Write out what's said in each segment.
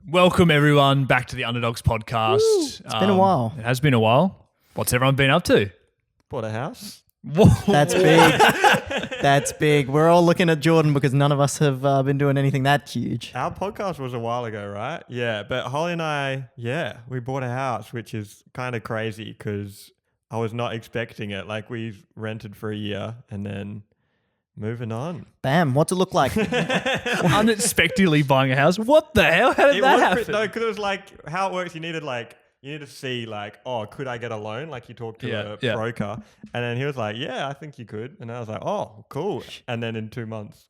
Welcome everyone back to the Underdogs podcast. Woo, it's been a while. It has been a while. What's everyone been up to? Bought a house. That's big. That's big. We're all looking at Jordan because none of us have been doing anything that huge. Our podcast was a while ago, right? Yeah, but Holly and I, we bought a house, which is kind of crazy because I was not expecting it. Like we rented for a year and then moving on. Bam. What's it look like? Unexpectedly buying a house. What the hell? How did that happen? No, because it was like how it works. You need to see like, oh, could I get a loan? Like you talk to a broker, and then he was like, yeah, I think you could. And I was like, oh, cool. And then in 2 months,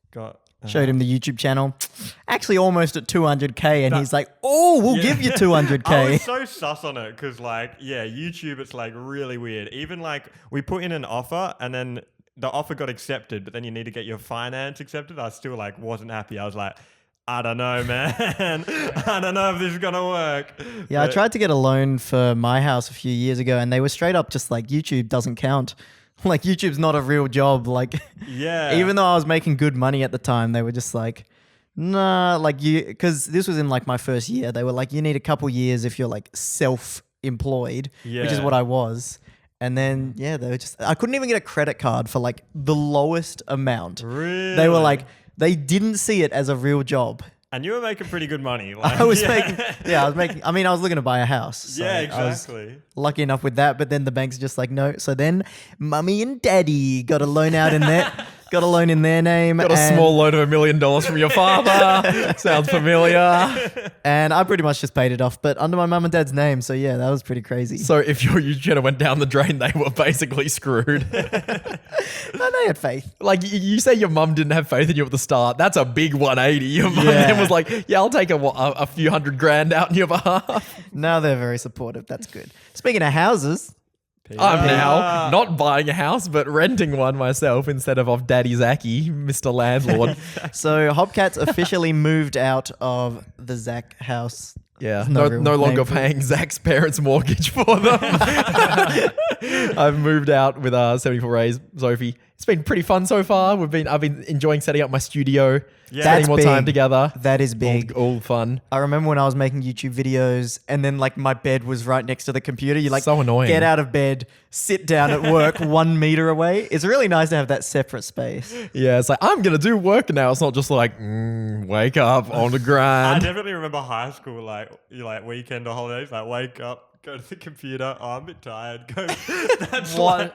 Showed him the YouTube channel. Actually, almost at 200K, and he's like, "Oh, we'll give you 200K." I was so sus on it because, YouTube, it's like really weird. Even like we put in an offer, and then the offer got accepted, but then you need to get your finance accepted. I still wasn't happy. I was like, I don't know, man. I don't know if this is going to work. Yeah, I tried to get a loan for my house a few years ago, and they were straight up just like, YouTube doesn't count. Like, YouTube's not a real job. Like, yeah. Even though I was making good money at the time, they were just like, nah, because this was in like my first year. They were like, you need a couple years if you're like self-employed, which is what I was. And then, they were just, I couldn't even get a credit card for like the lowest amount. Really? They were like, they didn't see it as a real job. And you were making pretty good money. I was looking to buy a I was lucky enough with that, but then the bank's just like, no. So then mummy and daddy got a loan out in there. Got a loan in their name. Got a small loan of $1 million from your father. Sounds familiar. And I pretty much just paid it off, but under my mum and dad's name. So yeah, that was pretty crazy. So if your YouTube channel went down the drain, they were basically screwed. No, they had faith. Like you say your mum didn't have faith in you at the start. That's a big 180. Your mum then was like, yeah, I'll take a few $100,000 out on your behalf. Now they're very supportive. That's good. Speaking of houses... I'm now not buying a house, but renting one myself instead of Daddy Zacky, Mr. Landlord. So HopCat's officially moved out of the Zack house. Yeah, no longer paying Zack's parents' mortgage for them. I've moved out with 74A's Sophie. It's been pretty fun so far. I've been enjoying setting up my studio, spending more time together. That is big. All fun. I remember when I was making YouTube videos and then like my bed was right next to the computer. You so annoying. Get out of bed, sit down at work 1 meter away. It's really nice to have that separate space. Yeah, it's like, I'm going to do work now. It's not just like, wake up on the grind. I definitely remember high school, weekend or holidays, wake up, go to the computer. Oh, I'm a bit tired. Go.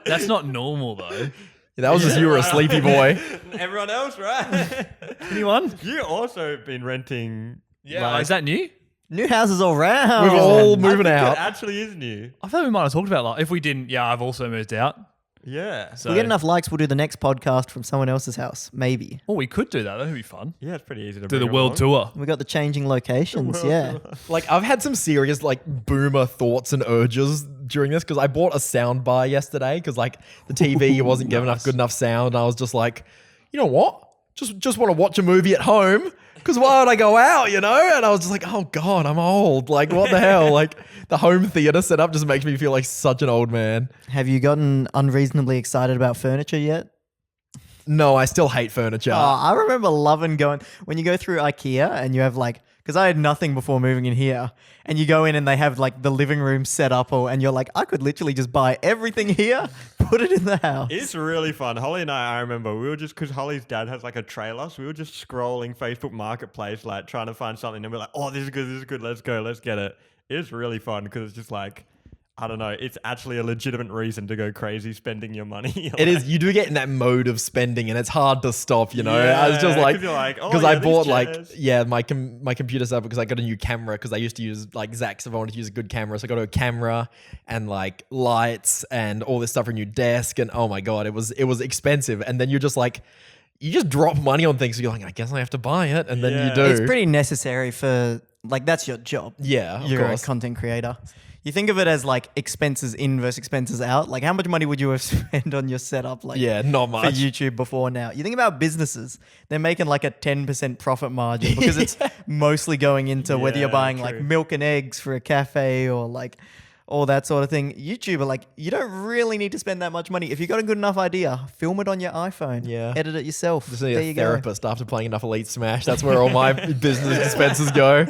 That's not normal though. Yeah, that was just you were a sleepy boy. Everyone else, right? Anyone? You also been renting. Yeah, is that new? New houses all round. We're all moving out. It actually is new. I thought we might have talked about if we didn't. Yeah, I've also moved out. Yeah. So we get enough likes, we'll do the next podcast from someone else's house, maybe. Oh, we could do that. That'd be fun. Yeah, it's pretty easy to do the world tour. We got the changing locations, tour. Like I've had some serious boomer thoughts and urges during this because I bought a sound bar yesterday because the TV wasn't giving enough good enough sound. And I was just like, you know what? Just want to watch a movie at home. Because why would I go out, And I was just like, oh God, I'm old. What the hell? The home theater setup just makes me feel like such an old man. Have you gotten unreasonably excited about furniture yet? No, I still hate furniture. Oh, I remember loving going, when you go through IKEA and you have because I had nothing before moving in here, and you go in and they have the living room set up, and you're like, I could literally just buy everything here, put it in the house. It's really fun. Holly and I remember we were just, because Holly's dad has a trailer, so we were just scrolling Facebook Marketplace, trying to find something, and we're like, oh, this is good, let's go, let's get it. It's really fun because it's just I don't know. It's actually a legitimate reason to go crazy spending your money. It is. You do get in that mode of spending, and it's hard to stop. Yeah, I was just because I bought my computer setup because I got a new camera because I used to use Zack's if I wanted to use a good camera. So I got a camera and lights and all this stuff for a new desk, and oh my God, it was expensive. And then you're just you just drop money on things. So you're like, I guess I have to buy it, and then you do. It's pretty necessary for that's your job. Yeah, you're a content creator. You think of it as expenses in versus expenses out. How much money would you have spent on your setup? Not much. For YouTube before now. You think about businesses, they're making a 10% profit margin because it's mostly going into whether you're buying milk and eggs for a cafe or all that sort of thing. YouTube you don't really need to spend that much money. If you got a good enough idea, film it on your iPhone. Yeah. Edit it yourself. Just need a therapist after playing enough Elite Smash. That's where all my business expenses go.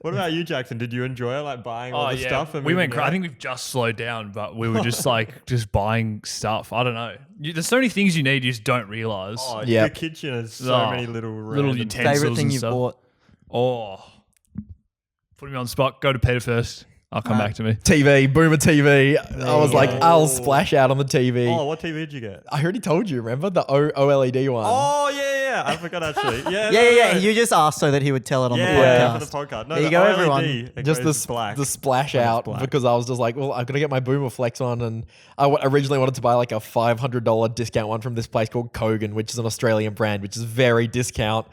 What about you, Jackson? Did you enjoy like buying all the stuff? And we went. moving I out? think we've just slowed down, but we were just just buying stuff. I don't know. There's so many things you need you just don't realize. Oh, Yep. your kitchen has so many little random utensils. Favorite thing and you've stuff. bought? Oh, putting me on the spot. Go to Peter first. I'll come back to me. TV, Boomer TV. I was like, go. I'll splash out on the TV. Oh, what TV did you get? I already told you, remember? The OLED one. Oh yeah, I forgot actually. Yeah, Yeah. You just asked so that he would tell it on the yeah, podcast. for the podcast. No, There you the go, OLED, everyone. it Just goes black. the splash Goes out black. because I was just like, well, I've got to get my Boomer Flex on, and I originally wanted to buy like a $500 discount one from this place called Cogger, which is an Australian brand, which is very discount.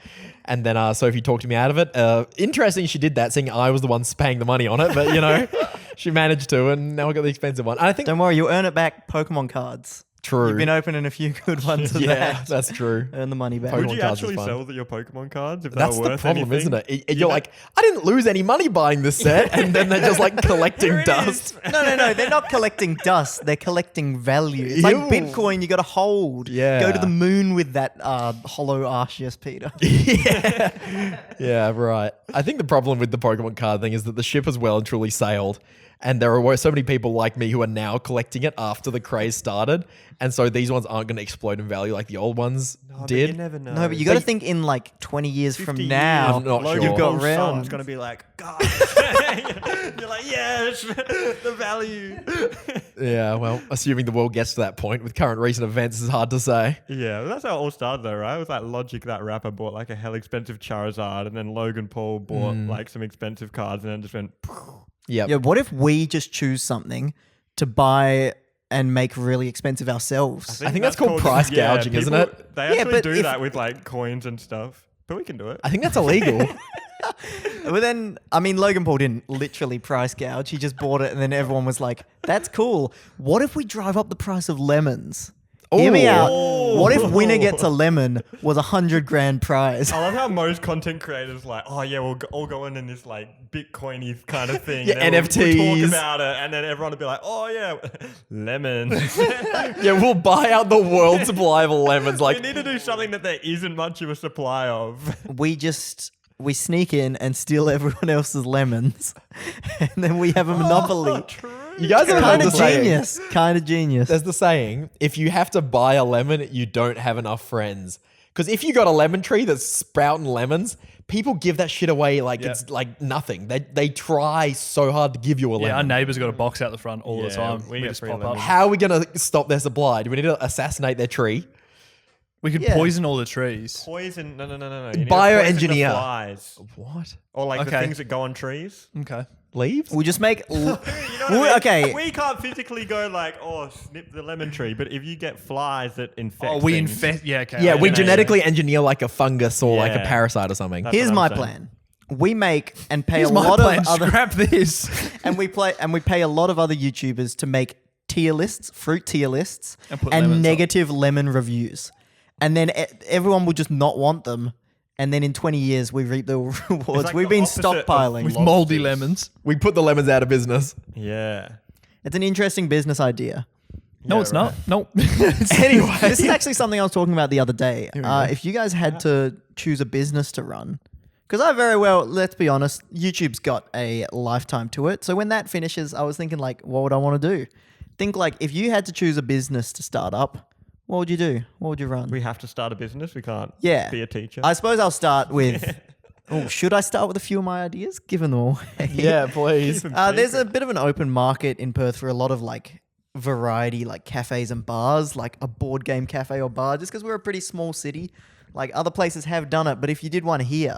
And then Sophie talked me out of it. Interesting, she did that, seeing I was the one paying the money on it, but you know, she managed to, and now I got the expensive one. And I think Don't worry, you'll earn it back. Pokemon cards. true. You've been opening a few good ones of yeah, that. that's true. Earn the money back. Would Pokemon you cards is actually fun. sell your Pokemon cards if they That's were the worth problem, anything? isn't it? You're like, I didn't lose any money buying this set, and then they're just like collecting Here it dust. is. No. They're not collecting dust. They're collecting value. It's like Ew. Bitcoin. You got to hold. Yeah. Go to the moon with that hollow Arceus, Peter. Yeah, right. I think the problem with the Pokemon card thing is that the ship has well and truly sailed. And there are so many people like me who are now collecting it after the craze started. And so these ones aren't going to explode in value like the old ones Oh, but did. you never know. No, but you got to think in like 20 years 50 from now. I'm not Logan sure. You've got Paul's rounds. son's gonna be like, God. You're like, yes, the value. Yeah, well, assuming the world gets to that point with current recent events is hard to say. Yeah, well, that's how it all started though, right? It was like Logic, that rapper, bought like a hell expensive Charizard, and then Logan Paul bought like some expensive cards, and then just went. Yep. Yeah, what if we just choose something to buy and make really expensive ourselves? I think that's called price gouging, isn't it? They actually but do if- that with like coins and stuff, but we can do it. I think that's illegal. But then, I mean, Logan Paul didn't literally price gouge. He just bought it, and then everyone was like, that's cool. What if we drive up the price of lemons? Hear me out. What if winner gets a lemon was $100,000 prize? I love how most content creators like, oh yeah, we'll all go in this like Bitcoiny kind of thing. Yeah, and then We'll NFTs. talk about it, and then everyone will be like, oh yeah, lemons. Yeah, we'll buy out the world's supply of lemons. We Like, need to do something that there isn't much of a supply of. We sneak in and steal everyone else's lemons, and then we have a monopoly. True. you guys have heard Kind the of saying. genius. Kind of genius. There's the saying, if you have to buy a lemon, you don't have enough friends. Because if you got a lemon tree that's sprouting lemons, people give that shit away like it's like nothing. They try so hard to give you a Yeah, our lemon. neighbours got a box out the front all the Yeah, time. we We get just free pop up. lemons. How are we going to stop their supply? Do we need to assassinate their tree? We could Yeah. poison all the trees. Poison? No. You need to Bioengineer. poison the flies. What? Or like the Okay. things that go on trees. Okay. Leaves? We just make. You know what I We- mean? okay. We can't physically go like, oh, snip the lemon tree. But if you get flies that infect Oh, we things- infest. Yeah, okay. Yeah, I we know. genetically engineer like a fungus or like a Yeah. parasite or something. That's Here's what my I'm saying. plan. We make and pay Here's a my lot plan. of other Scrap this. and we pay a lot of other YouTubers to make tier lists, fruit tier lists, And put lemons and up. negative lemon reviews. And then everyone will just not want them. And then in 20 years, we reap the rewards. like We've the been opposite of stockpiling. With Lobsters. moldy lemons. We put the lemons out of business. Yeah. It's an interesting business idea. No, Yeah, it's right. not. Nope. Anyway. This is actually something I was talking about the other day. If you guys had to choose a business to run, because let's be honest, YouTube's got a lifetime to it. So when that finishes, I was thinking like, what would I want to do? Think like if you had to choose a business to start up, what would you do? What would you run? We have to start a business. We can't Yeah. be a teacher. I suppose I'll start with. Oh, should I start with a few of my ideas? Given them away. Yeah, please. There's a bit of an open market in Perth for a lot of like variety, like cafes and bars, like a board game cafe or bar, just because we're a pretty small city. Like other places have done it, but if you did one here,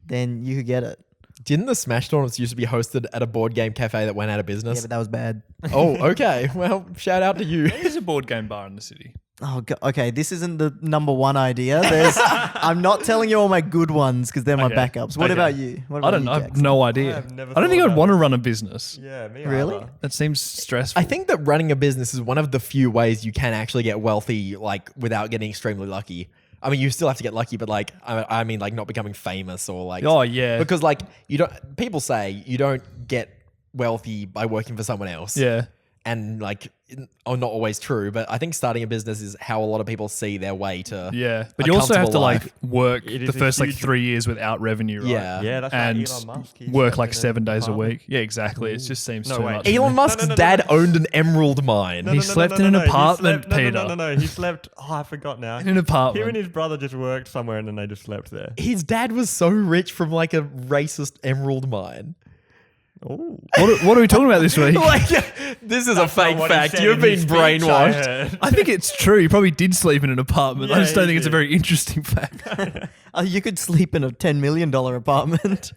then you could get it. Didn't the Smash tournaments used to be hosted at a board game cafe that went out of Yeah, business? but that was bad. Oh, okay. Well, shout out to you. There's a board game bar in the city. Oh, okay. This isn't the number one idea. I'm not telling you all my good ones because they're my Okay. backups. What Okay. about you? What I about don't you, know. I have Jackson? no idea. have never I don't think thought I'd about want to it. run a business. yeah, me Really? either. That seems stressful. I think that running a business is one of the few ways you can actually get wealthy, like without getting extremely lucky. I mean, you still have to get lucky, but like, I mean, like not becoming famous or like. Oh, yeah. Because like you don't. People say you don't get wealthy by working for someone else. Yeah. and like not always true, but I think starting a business is how a lot of people see their way to Yeah, but a you also have to comfortable like life. work It the is a first like huge- 3 years without revenue, right? Yeah. Yeah, that's and like Elon Musk. He work slept like in an 7 days a apartment. week. Yeah, exactly. It just seems No, too wait. much. Elon No, Musk's no, no, dad no. owned an emerald mine. He slept in an apartment, He slept, Peter. No. He slept. Oh, I forgot now. In an apartment. Him and his brother just worked somewhere, and then they just slept there. His dad was so rich from like a racist emerald mine. Oh, What are we talking about this week? Like, this is a fake fact. You've been brainwashed. I think it's true. He probably did sleep in an apartment. I Yeah, just don't he think it's a did. very interesting fact. You could sleep in a $10 million apartment.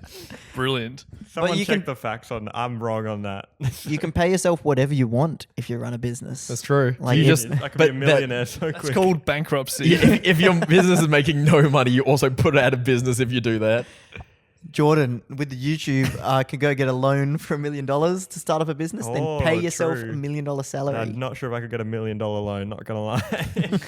Brilliant. Someone you check can- the facts on. I'm wrong on that. You can pay yourself whatever you want if you run a business. That's true. Like, you if- just I could but be a millionaire so quick. It's called bankruptcy. if your business is making no money, you also put it out of business if you do that. Jordan, with the YouTube, can go get a loan for $1 million to start up a business, then Oh, pay yourself true. $1 million salary. I'm not sure if I could get $1 million loan, not gonna lie.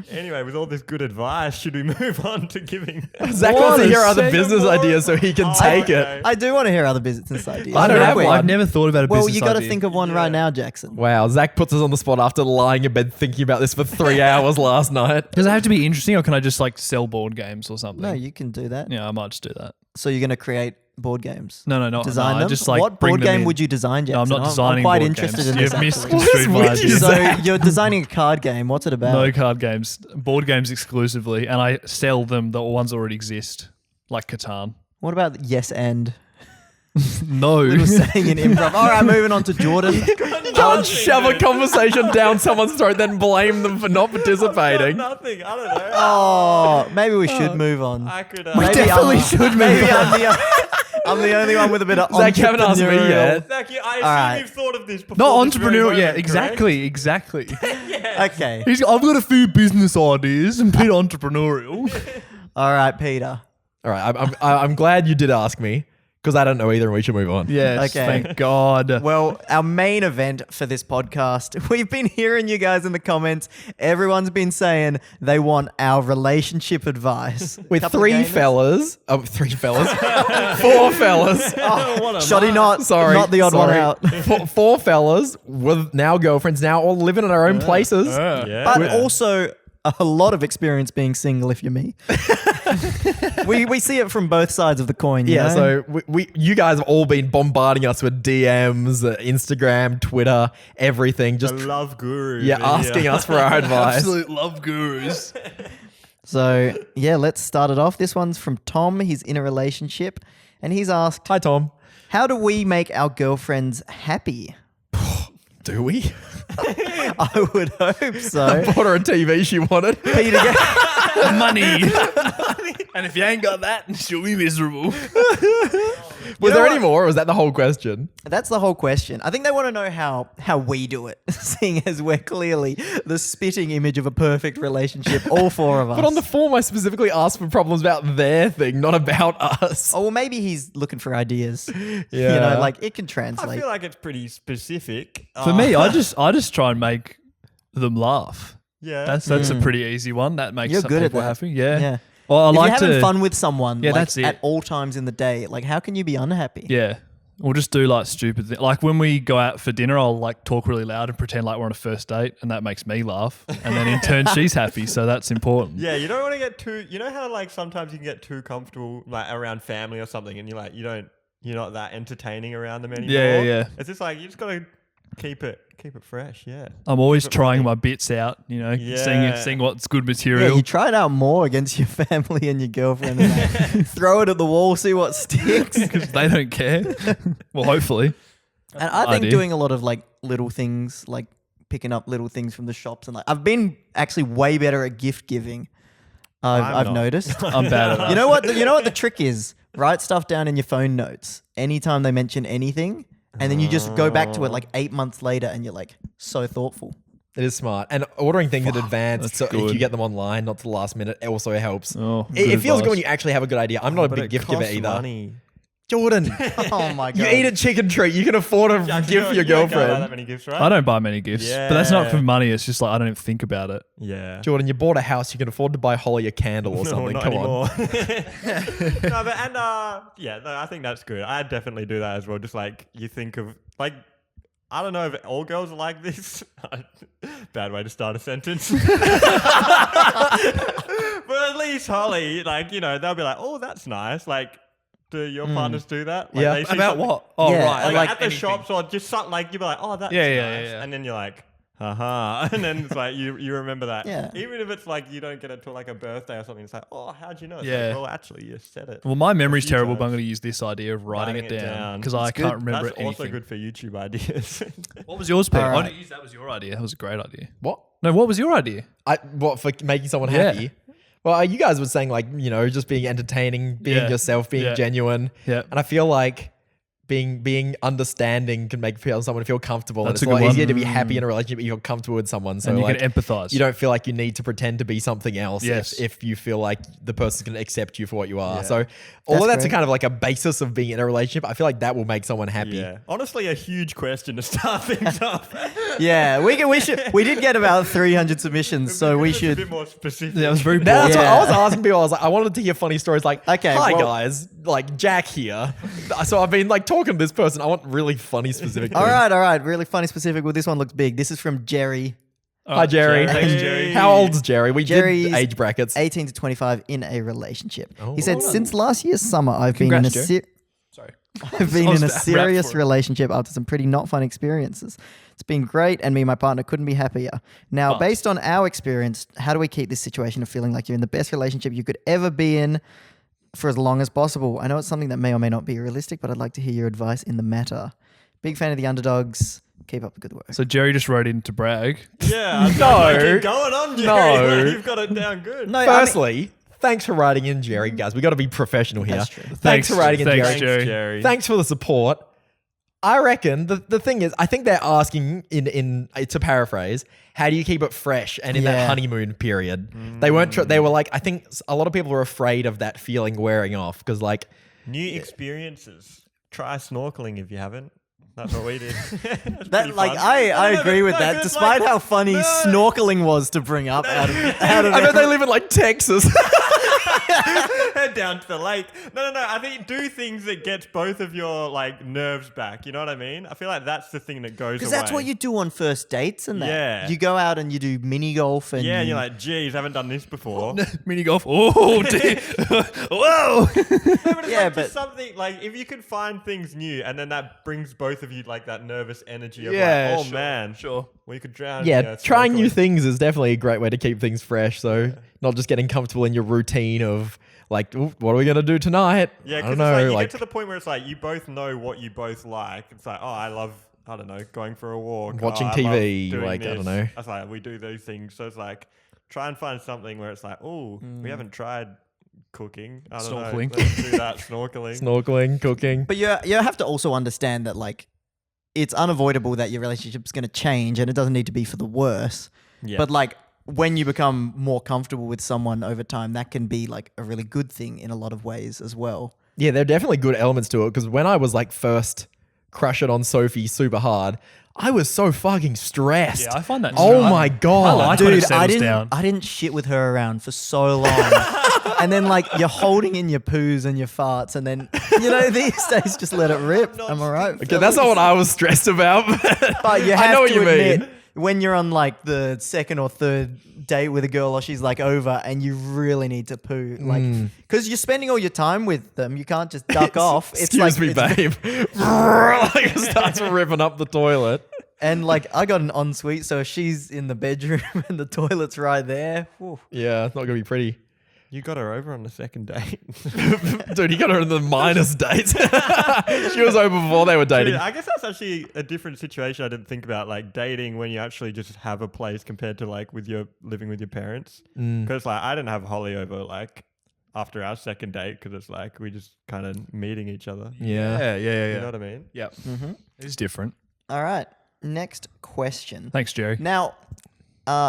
Anyway, with all this good advice, should we move on to giving? Zach What wants to a hear other second business one. ideas so he can Oh, take okay. it. I do want to hear other business ideas. I don't Real have quick. one. I've never thought about a Well, business you got to idea. think of one right Yeah. now, Jackson. Wow, Zach puts us on the spot after lying in bed thinking about this for 3 hours last night. Does it have to be interesting, or can I just like sell board games or something? No, you can do that. Yeah, I might just do that. So you're going to create board games. No, not Design no, them. Just like what bring board them game in. would you design, Jackson? No, I'm not designing. I'm quite board interested games. in this. You've actually. misconstrued my What is idea. with So you're designing a card game. What's it about? No card games, board games exclusively, and I sell them the ones that already exist, like Catan. What about yes and? No, Little saying in improv. All right, moving on to Jordan. Don't shove a conversation down someone's throat, then blame them for not participating. Nothing. I don't know. Oh, maybe we should move on. I could. Maybe definitely I'm, should move maybe on. I'm the only one with a bit of Zach, you haven't asked me entrepreneurial- yet. Zach, I assume right. you've thought of this before. not this very entrepreneurial. moment, Yeah, correct? exactly. Okay. I've got a few business ideas and bit entrepreneurial. All right, Peter. All right, I'm glad you did ask me because I don't know either, and we should move on. Yes, Okay. thank God. Well, our main event for this podcast, we've been hearing you guys in the comments. Everyone's been saying they want our relationship advice. With Couple of three gamers. fellas, 4 fellas. Shoddy not. Sorry, Not the odd one sorry. out. Four fellas with now girlfriends, now all living in our own places. Yeah. But also a lot of experience being single if you're me. we see it from both sides of the coin. You Yeah, know? so you guys have all been bombarding us with DMs, Instagram, Twitter, everything. the Just love guru. asking us for our advice. Absolute love gurus. So, yeah, let's start it off. This one's from Tom. He's in a relationship and he's asked, Hi, Tom. how do we make our girlfriends happy? Do we? I would hope so. Bought her a TV she wanted. Peter, Money. And if you ain't got that, she'll be miserable. Was know there what? any more, or was that the whole question? that's the whole question. I think they want to know how we do it, seeing as we're clearly the spitting image of a perfect relationship, all four of us. But on the form, I specifically asked for problems about their thing, not about us. Oh, well, maybe he's looking for ideas. You Yeah. know, like it can I translate. feel like it's pretty specific. For me, I just try and make them laugh. Yeah. That's a pretty easy one. That makes You're some good at people that. happy. Yeah. Yeah. Well, I if like you're having to. fun with someone, Yeah, like, that's it. at all times in the day, like how can you be unhappy? Yeah. We'll just do like stupid things. Like when we go out for dinner, I'll like talk really loud and pretend like we're on a first date, and that makes me laugh. And then in turn, she's happy. So that's important. Yeah, you don't want to get too. You know how like sometimes you can get too comfortable like around family or something, and you're not that entertaining around them anymore. Yeah. It's just like you just gotta keep it fresh. Yeah. I'm always Keep it trying running. my bits out, Yeah. seeing what's good Yeah, material. you try it out more against your family and your girlfriend. And like, throw it at the wall, see what sticks. Because they don't care. Well, hopefully. And I think idea. doing a lot of like little things, like picking up little things from the shops, and like I've been actually way better at gift giving. I've not. noticed. I'm bad at that. You know what? You know what the trick is? Write stuff down in your phone notes anytime they mention anything, and then you just go back to it like 8 months later, and you're like so thoughtful. It is smart. And ordering things in advance, that's so if good. you get them online, not to the last minute, it also helps. Oh, It good feels good advice. when you actually have a good idea. I'm not a But big it gift giver costs either. money. Jordan, Oh my god! you eat a chicken treat, you can afford a gift for your You don't buy that girlfriend. many gifts, right? I don't buy many gifts, but that's not Yeah. for money. It's just like I don't even think about it. Yeah. Jordan, you bought a house, you can afford to buy Holly a candle or something. not Come anymore. on. No, but I think that's good. I definitely do that as well. Just like you think of like I don't know if all girls are like this. Bad way to start a sentence. But at least Holly, like, you know, they'll be like, oh, that's nice. Like, do your partners do that? Like, Yeah. they see About something- what? Oh, Yeah, right. Like, at the anything. shops or just something like, you'll be like, oh, that's Yeah, nice. yeah, yeah. And then you're like, haha. And then it's like, you remember that. Yeah. Even if it's like, you don't get it till like a birthday or something. It's like, oh, how'd you know? It's Yeah. like, well, actually, you said it. Well, my memory's few terrible, but I'm times. going to use this idea of writing it down because I It's can't good. remember That's anything. also good for YouTube ideas. What was yours, Pete? All I right. didn't use that was your idea. That was a great idea. What? No, what was your idea? What for making someone Yeah. happy? Well, you guys were saying like, you know, just being entertaining, being Yeah. yourself, being Yeah. genuine. Yeah. And I feel like being understanding can make someone feel comfortable. That's and a it's a good lot easier one. to be happy in a relationship if you're comfortable with someone. So And you like, can empathize. you don't feel like you need to pretend to be something else Yes. if you feel like the person's going to accept you for what you are. Yeah. So all That's of that's a great. kind of like a basis of being in a relationship. I feel like that will make someone happy. Yeah. Honestly, a huge question to start things off. Yeah, we did get about 300 submissions, so we It's a should. bit more specific. Yeah, it was very That's Yeah. what I was asking people. I was like, I wanted to hear funny stories like, Okay, hi well- guys, like Jack here. So I've been like talking to this person. I want really funny specific All things. right. Really funny specific. Well, this one looks big. This is from Jerry, Hi Jerry. Thanks, Jerry. How old's Jerry? We Jerry's did age brackets. 18 to 25 in a relationship. Oh. He said, since last year's summer, I've been in a Congrats, Jerry. Sorry. I've been I was in a wrapped serious for it. relationship after some pretty not fun experiences. It's been great, and me and my partner couldn't be happier. Now, But- based on our experience, how do we keep this situation of feeling like you're in the best relationship you could ever be in for as long as possible? I know it's something that may or may not be realistic, but I'd like to hear your advice in the matter. Big fan of the Underdogs. Keep up the good work. So Jerry just wrote in to brag. Yeah. No. Keep going on, Jerry. No. You've got it down good. No, Firstly, thanks for writing in, Jerry. Guys, we got to be professional here. That's true. Thanks for writing in, Thanks, Jerry. Jerry. Jerry. Thanks for the support. I reckon the thing is, I think they're asking in to paraphrase, how do you keep it fresh and in that Yeah. honeymoon period? They weren't. They were like, I think a lot of people were afraid of that feeling wearing off because like, New experiences. Try snorkeling if you haven't. That's what we did. It's That pretty like fun. I No, agree but- with no, that. 'cause, Despite like, how funny no. snorkeling was to bring up out of I bet they live in like Texas. head down to the lake. No. I think do things that gets both of your like nerves back. You know what I mean? I feel like that's the thing that goes. because that's what you do on first dates and that. Yeah. You go out and you do mini golf and Yeah, and you're like, geez, I haven't done this before. Mini golf. Oh, dear. Whoa. But it's Yeah, like but- just something like if you could find things new, and then that brings both of you like that nervous energy of Yeah, like, oh sure, man, Sure. well you could drown. Yeah, trying new snorkeling. things is definitely a great way to keep things fresh. So not just getting comfortable in your routine of like, "Ooh, what are we gonna do tonight? Yeah, I because don't it's like know. you Like, get to the point where it's like you both know what you both like. It's like, oh, I love, I don't know, going for a walk, Watching I love TV, doing like, I don't this. know. It's like we do those things. So it's like try and find something where it's like, oh, we haven't tried cooking. I don't Snorkeling. know. Let's do that. Snorkeling. snorkeling, cooking. But you have to also understand that like it's unavoidable that your relationship's going to change and it doesn't need to be for the worse. Yeah. But like when you become more comfortable with someone over time, that can be like a really good thing in a lot of ways as well. Yeah, there are definitely good elements to it because when I was like first crushing on Sophie super hard, I was so fucking stressed. Yeah, I find that. Oh I- my god! I like when it Dude, settles down. I didn't shit with her around for so long. And then like you're holding in your poos and your farts and then, you know, these days just let it rip. Am I right? Okay, that's not what I was stressed about. But you I have know to what you admit, mean. when you're on like the second or third date with a girl or she's like over and you really need to poo, like, because you're spending all your time with them, you can't just duck off. It's Excuse like, me, it's- babe. Like it starts ripping up the toilet. And like I got an ensuite, so she's in the bedroom and the toilet's right there. Whew. Yeah, it's not gonna be pretty. you got her over on the second date. Dude, you got her in the minus dates. She was over before they were dating. Dude, I guess that's actually a different situation I didn't think about, like dating when you actually just have a place compared to like with your living with your parents. Because like I didn't have Holly over like after our second date because it's like we just kind of meeting each other. Yeah. You know what I mean? Yeah. It's different. All right. Next question. Thanks, Jerry. Now,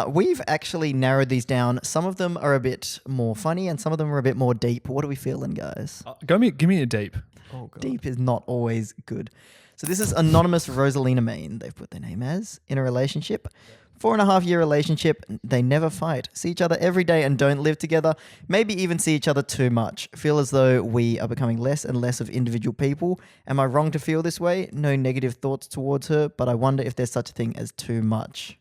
we've actually narrowed these down. Some of them are a bit more funny and some of them are a bit more deep. What are we feeling, guys? Give me a deep. Oh god. Deep is not always good. So this is Anonymous Rosalina Main. They've put their name as in a relationship. 4.5-year relationship, they never fight, see each other every day and don't live together, maybe even see each other too much. Feel as though we are becoming less and less of individual people. Am I wrong to feel this way? No negative thoughts towards her, but I wonder if there's such a thing as too much.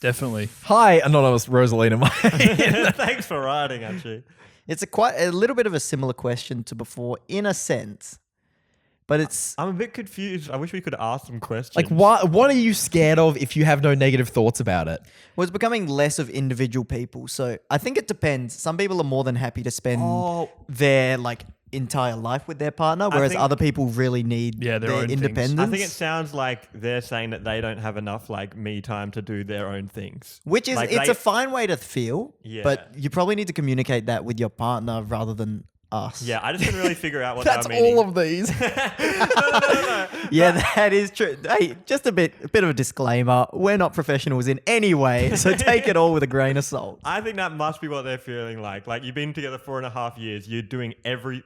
Definitely. Hi, anonymous Rosalina. Thanks for writing, actually. It's quite a little bit of a similar question to before in a sense, but it's... I'm a bit confused. I wish we could ask some questions. Like, what are you scared of if you have no negative thoughts about it? Well, it's becoming less of individual people. So I think it depends. Some people are more than happy to spend their like entire life with their partner, whereas think- other people really need their their own things. independence. I think it sounds like they're saying that they don't have enough like me time to do their own things. Which is, Like, it's they- a fine way to feel, Yeah. but you probably need to communicate that with your partner rather than us. Yeah, I just couldn't really figure out what That's they were meaning. all of these. Yeah, that is true. Hey, just a bit of a disclaimer. We're not professionals in any way, so take it all with a grain of salt. I think that must be what they're feeling like. Like, you've been together 4.5 years. You're doing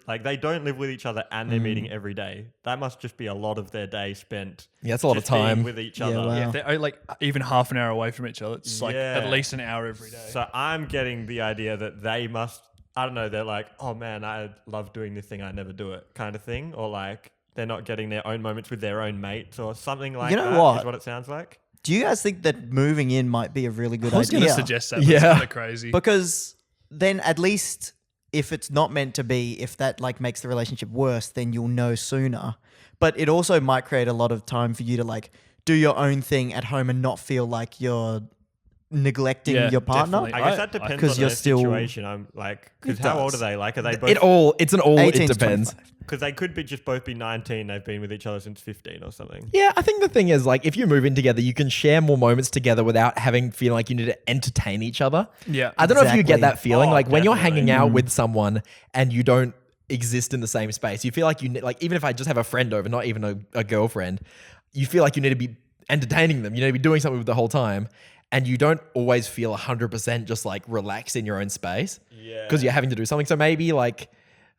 like, they don't live with each other and they're meeting every day. That must just be a lot of their day spent. Yeah, that's a lot of just being time. with each Yeah, other. wow. Yeah, if they're like even half an hour away from each other, it's like Yeah. at least an hour every day. So I'm getting the idea that they must, I don't know, they're like, oh man, I love doing this thing, I never do it kind of thing. Or like, they're not getting their own moments with their own mates or something like You know that. what? Is what it sounds like. Do you guys think that moving in might be a really good I was going idea? to suggest that, but Yeah. it's kind of crazy. Because then at least if it's not meant to be, if that like makes the relationship worse, then you'll know sooner. But it also might create a lot of time for you to like do your own thing at home and not feel like you're neglecting Yeah, your partner. definitely. I guess that depends 'cause on you're their still- situation. I'm like, because It how old are does. they? Like, are they both? It 18 to depends. 25. Because they could be just both be 19. They've been with each other since 15 or something. Yeah, I think the thing is, like, if you move in together, you can share more moments together without having feeling like you need to entertain each other. Yeah. I don't know if you get Exactly. that feeling. Oh, Like, when you're definitely. hanging out with someone and you don't exist in the same space, you feel like like, even if I just have a friend over, not even a girlfriend, you feel like you need to be entertaining them. You need to be doing something with the whole time. And you don't always feel 100% just like relaxed in your own space. Yeah. Because you're having to do something. So maybe like,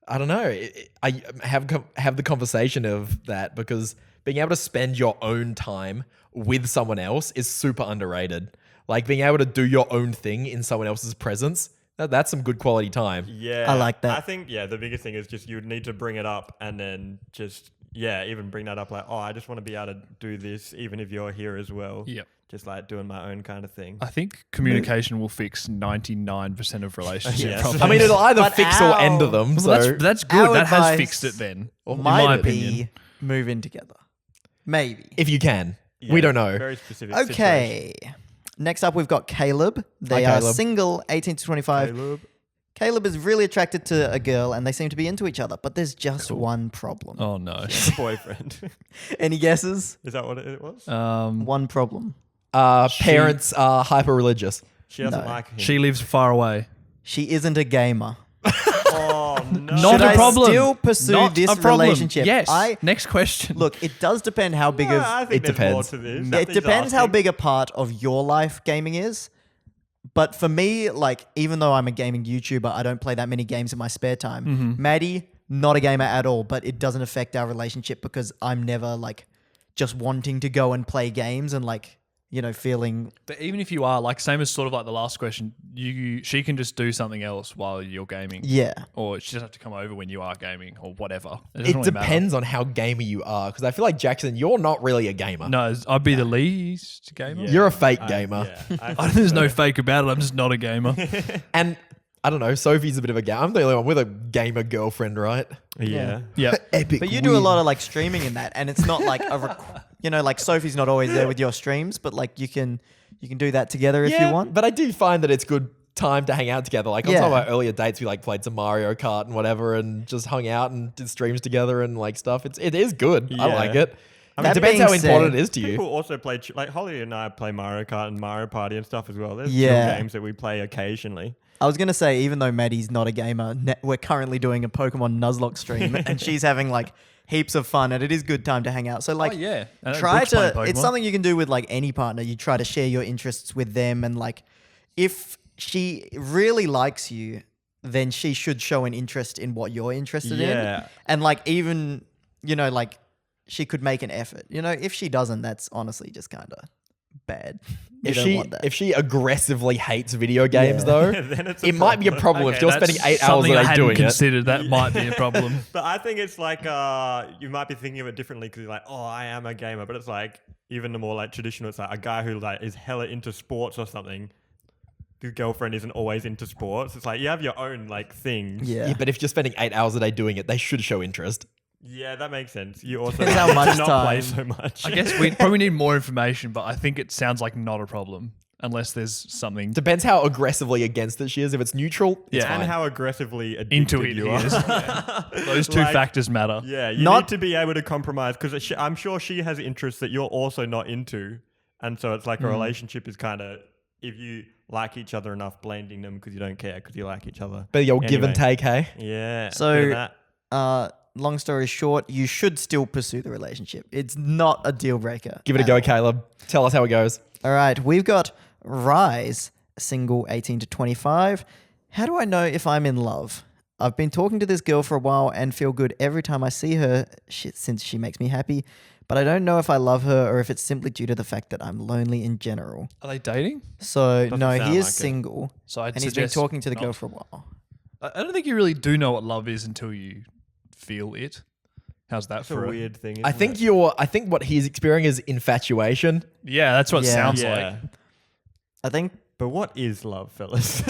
I don't know. I have the conversation of that, because being able to spend your own time with someone else is super underrated. Like, being able to do your own thing in someone else's presence, that's some good quality time. Yeah. I like that. I think, the biggest thing is just you would need to bring it up and then just, even bring that up like, oh, I just want to be able to do this even if you're here as well. Yep. Just like doing my own kind of thing. I think communication will fix 99% of relationship Yes. problems. I mean, it'll either But fix or our- end of them. Well, So that's good. Our That has advice fixed it then. In Might my be opinion. move in together. Maybe. if you can, Yeah, we don't know. Very specific situation. Okay. Next up, we've got Caleb. They Hi, are Caleb. single, 18 to 25. Caleb. Caleb is really attracted to a girl and they seem to be into each other, but there's just one problem. Oh no. The boyfriend. Any guesses? Is that what it was? One problem. Parents are hyper religious. She doesn't no. like him. She lives far away. She isn't a gamer. Oh, no. Not Should a I problem. still pursue Not this a problem. relationship? Yes. I Next question. look. It does depend how big of. I think It there's more depends. to this. It Nothing's depends how asking. big a part of your life gaming is. But for me, like, even though I'm a gaming YouTuber, I don't play that many games in my spare time. Mm-hmm. Maddie, not a gamer at all, but it doesn't affect our relationship because I'm never like just wanting to go and play games and like, you know, feeling. But even if you are, like, same as sort of like the last question, she can just do something else while you're gaming. Yeah. Or she doesn't have to come over when you are gaming or whatever. It doesn't really matter. depends on how gamer you are. Because I feel like, Jackson, you're not really a gamer. No, I'd be the least gamer. Yeah. You're a fake gamer. I I, think there's so. no fake about it. I'm just not a gamer. And I don't know, Sophie's a bit of a gamer. I'm the only one with a gamer girlfriend, right? Yeah. yeah. Epic. But you do a lot of like streaming in that, and it's not like you know, like Sophie's not always there with your streams, but like you can do that together if you want. But I do find that it's good time to hang out together. Like on Yeah. some of our earlier dates, we like played some Mario Kart and whatever, and just hung out and did streams together and like stuff. It is good. I Yeah. like it. I mean, That it depends being how important said- it is to you. People also play, like Holly and I play Mario Kart and Mario Party and stuff as well. There's Yeah. some games that we play occasionally. I was gonna say, even though Maddie's not a gamer, we're currently doing a Pokemon Nuzlocke stream, and she's having like heaps of fun, and it is good time to hang out. So like, Oh, yeah. And try Brooke's playing to. It's Pokemon. something you can do with like any partner. You try to share your interests with them, and like, if she really likes you, then she should show an interest in what you're interested in. Yeah. And like, even, you know, like she could make an effort. You know, if she doesn't, that's honestly just kind of bad. You If don't want that. she aggressively hates video games, though, Then it's it might be a problem if you're spending 8 hours a something I day hadn't doing it. considered. That might be a problem. But I think it's like you might be thinking of it differently because you're like, oh, I am a gamer. But it's like even the more like traditional. It's like a guy who like is hella into sports or something. His girlfriend isn't always into sports. It's like you have your own like things. Yeah. But if you're spending 8 hours a day doing it, they should show interest. Yeah, that makes sense. You also Depends how need much to not play time. so much. I guess we probably need more information, but I think it sounds like not a problem unless there's something Depends how aggressively against it she is. If it's neutral, it's Yeah. and fine. how aggressively addicted into it. you are. Is. Those two Like- factors matter. Yeah, you Not- need to be able to compromise because I'm sure she has interests that you're also not into, and so it's like a relationship is kind of if you like each other enough, blending them because you don't care because you like each other. But you'll give and Anyway. take, hey? Yeah. So- bit of that. Long story short, you should still pursue the relationship. It's not a deal breaker. Give it a go, Caleb. Tell us how it goes. All right, we've got Rise, single 18 to 25. How do I know if I'm in love? I've been talking to this girl for a while and feel good every time I see her since she makes me happy, but I don't know if I love her or if it's simply due to the fact that I'm lonely in general. Are they dating? So, Doesn't no, sound he is like it. single So I'd and he's been suggest talking to the girl not. for a while. I don't think you really do know what love is until you feel it. How's that It's a for weird thing. I isn't think it? I think what he's experiencing is infatuation. Yeah, that's what it Yeah. sounds Yeah. like. I think But what is love, fellas?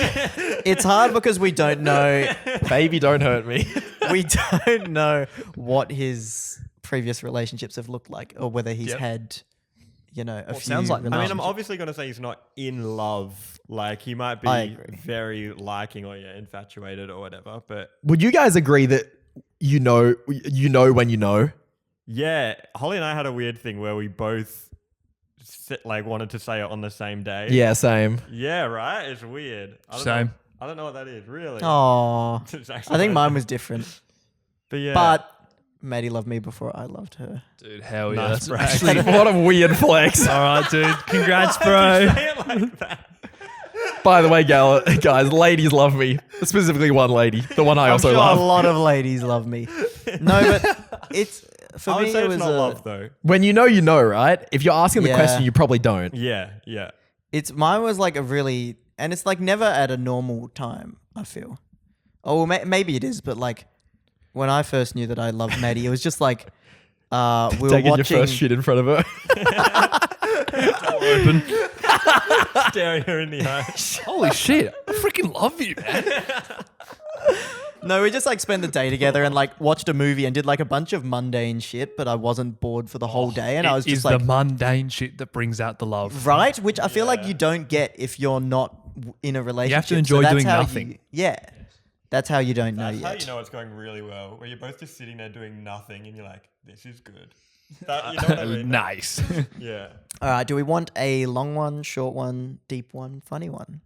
it's hard because we don't know Baby, don't hurt me. we don't know what his previous relationships have looked like or whether he's Yep. had, a Well, it few sounds like none. I mean, I'm relationships. obviously going to say he's not in love. Like, he might I be agree. very liking or infatuated or whatever. But Would you guys agree that you know when you know? yeah, Holly and I had a weird thing where we both wanted to say it on the same day. Yeah, same. Yeah, right? It's weird. Same. I don't know what that is, really. Aw. It's I actually- think mine was different. But yeah. But Maddie loved me before I loved her. Dude, hell yeah. Nice, That's bro. actually, What a weird flex. all right, dude. Congrats, Why'd bro. you say it like that? By the way, guys, ladies love me. Specifically one lady. The one I I'm also sure love. a lot of ladies love me. No, but it's for I would me. say It it's was not love, though. When you know, right? If you're asking the Yeah. question, you probably don't. Yeah, yeah. It's mine was like a really, and it's like never at a normal time. I feel. Oh, well, maybe it is, but like when I first knew that I loved Maddie, it was just like we were Taking watching. your first shit in front of her. Open. Staring her in the eyes. Holy shit. I freaking love you, man. No, we just like spent the day together and like watched a movie and did like a bunch of mundane shit, but I wasn't bored for the whole day, and I was It is just like, the mundane shit that brings out the love. right, which I feel like you don't get if you're not in a relationship. to enjoy that's doing how nothing. Yeah, that's how you don't know That's how yet. you know it's going really well. Where you're both just sitting there doing nothing and you're like, this is good. That, you know what I mean? Nice. Yeah. All right, do we want a long one, short one, deep one, funny one?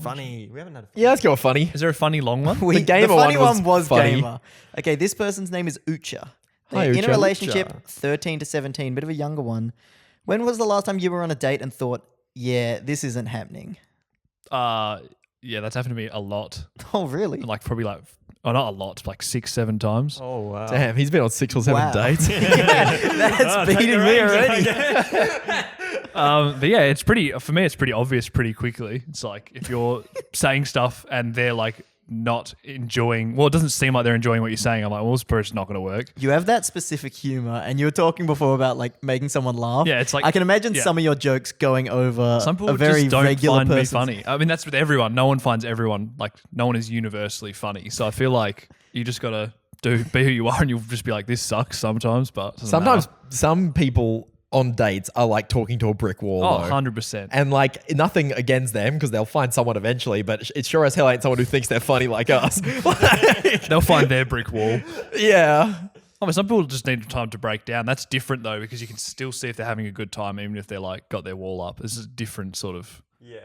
Funny. We haven't had a Yeah, let's go with funny. Is there a funny long one? The gamer the funny one was one was funny. gamer. Okay, this person's name is Ucha. Hi, They're in a Ucha. relationship, Ucha. 13 to 17, bit of a younger one. When was the last time you were on a date and thought, yeah, this isn't happening? Yeah, that's happened to me a lot. Oh, really? Like probably like, oh, not a lot, like 6-7 times. Oh, wow. Damn, he's been on 6 or 7 Wow. dates. That's take beating the me reins. already. But yeah, it's pretty, for me, it's pretty obvious pretty quickly. It's like if you're saying stuff and they're like not enjoying, well, it doesn't seem like they're enjoying what you're saying. I'm like, well, this person's not going to work. You have that specific humor, and you were talking before about like making someone laugh. Yeah, it's like- I can imagine yeah. some of your jokes going over Some people a very just don't regular find me person's- funny. I mean, that's with everyone. No one finds everyone, like, no one is universally funny. So I feel like you just got to be who you are, and you'll just be like, this sucks sometimes, but it doesn't Sometimes matter. some people on dates are like talking to a brick wall. Oh, though. 100%. And like nothing against them because they'll find someone eventually, but it sure as hell ain't someone who thinks they're funny like us. Like, They'll find their brick wall. yeah. I mean, some people just need time to break down. That's different though, because you can still see if they're having a good time, even if they're like got their wall up. This is a different sort of Yeah.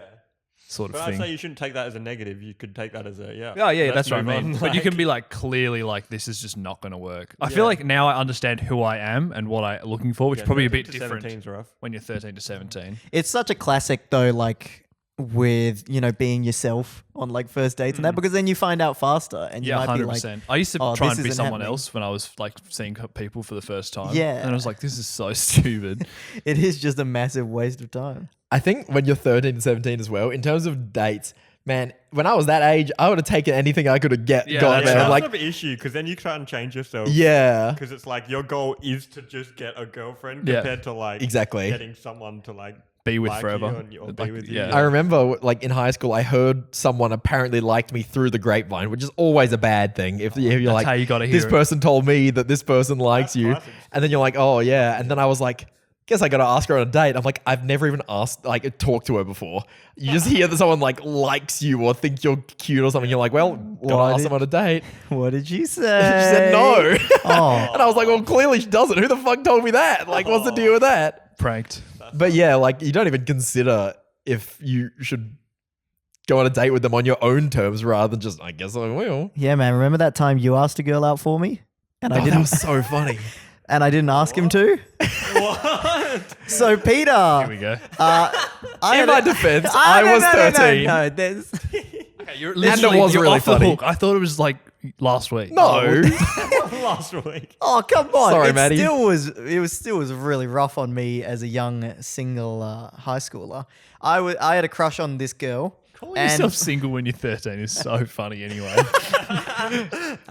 But I'd But I'd thing. say you shouldn't take that as a negative. You could take that as a, yeah. Oh yeah, let's that's what I move mean. on. But you Like- can be like clearly like this is just not going to work. I Yeah. feel like now I understand who I am and what I'm looking for, which Yeah, is probably a 13 bit to different 17's rough. when you're 13 to 17. It's such a classic though, like with, being yourself on like first dates and that, because then you find out faster and you Yeah, might be 100%. like, I used to "Oh, try this and be isn't someone happening." else when I was like seeing people for the first time. Yeah. And I was like, this is so stupid. it is just a massive waste of time. I think when you're 13 and 17 as well, in terms of dates, man, when I was that age, I would have taken anything I could have got, Yeah, man. That's Like, an issue because then you try and change yourself. yeah, Because it's like your goal is to just get a girlfriend Yeah. compared to like Exactly. getting someone to like Be with like forever. you and, or be Like, with you. yeah. I remember like in high school, I heard someone apparently liked me through the grapevine, which is always a bad thing. If you're That's like, how you gotta this hear it. person told me that this person likes That's you, classic. and then you're like, oh yeah, and then I was like, guess I gotta ask her on a date. I'm like, I've never even asked, like, talked to her before. You just hear that someone like likes you or think you're cute or something. You're like, well, gotta Why ask did- them on a date. What did she say? She said no. Oh, And I was like, well, clearly she doesn't. Who the fuck told me that? Like, what's the deal with that? Pranked. But yeah, like, you don't even consider if you should go on a date with them on your own terms rather than just, I guess I will. yeah, man. Remember that time you asked a girl out for me? And I Oh, that didn't. was so funny. And I didn't ask him to. What? So Peter, Here we go. I In had my a- defense, No, I no, was no, no, 13. No, there's Okay, you're it literally was you're really off the funny. hook. I thought it was like last week. No. Last week. Oh, come on. Sorry, it Maddie. Still was really rough on me as a young single high schooler. I had a crush on this girl. Calling yourself single when you're 13 is so funny anyway.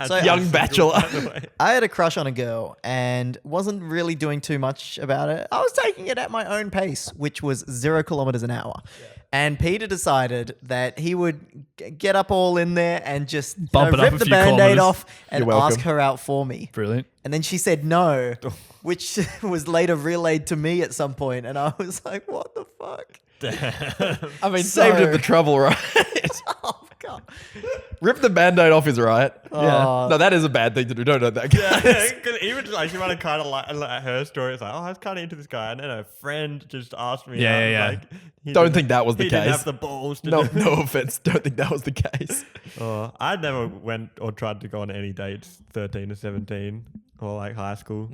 So- Young bachelor. I had a crush on a girl and wasn't really doing too much about it. I was taking it at my own pace, which was 0 kilometers an hour. And Peter decided that he would get up all in there and just Bump it up rip a the few band-aid kilometers. off and You're welcome. ask her out for me. Brilliant. And then she said no, which was later relayed to me at some point, and I was like, "What the fuck?" I mean, So- saved him the trouble, right? Oh god! Rip the band-aid off is right. Yeah. No, that is a bad thing to do. Don't know that, guys. Because even like she might have kind of like her story. It's like, oh, I was kind of into this guy, and then a friend just asked me. Yeah, out, yeah, yeah. Like, he Don't didn't- think that was the he didn't case. have the balls to No, do no offense. Don't think that was the case. Oh, I never went or tried to go on any dates 13 to 17 or like high school.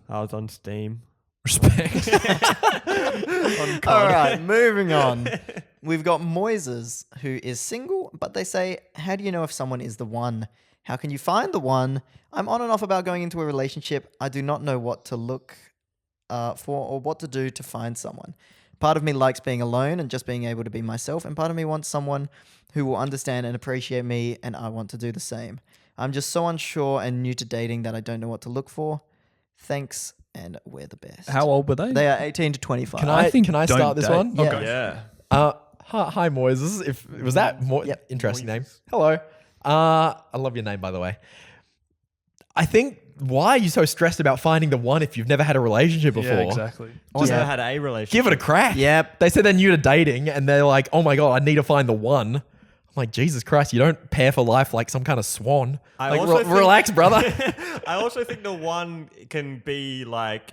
I was on Steam. Respect. On All COD. right, moving on. We've got Moises, who is single, but they say, "How do you know if someone is the one? How can you find the one? I'm on and off about going into a relationship. I do not know what to look for or what to do to find someone. Part of me likes being alone and just being able to be myself, and part of me wants someone who will understand and appreciate me, and I want to do the same. I'm just so unsure and new to dating that I don't know what to look for. Thanks, and we're the best." How old were they? They are 18 to 25. Can I I think can I don't start this date. one? Yeah. Yeah. Hi, Moises. If was that more Yep. interesting name? Moises. Hello. I love your name, by the way. I think why are you so stressed about finding the one if you've never had a relationship before? Yeah, exactly. I never Yeah. had a relationship. Give it a crack. Yep. They said they're new to dating and they're like, oh my God, I need to find the one. I'm like, Jesus Christ, you don't pair for life like some kind of swan. I Like, also think- relax, brother. I also think the one can be like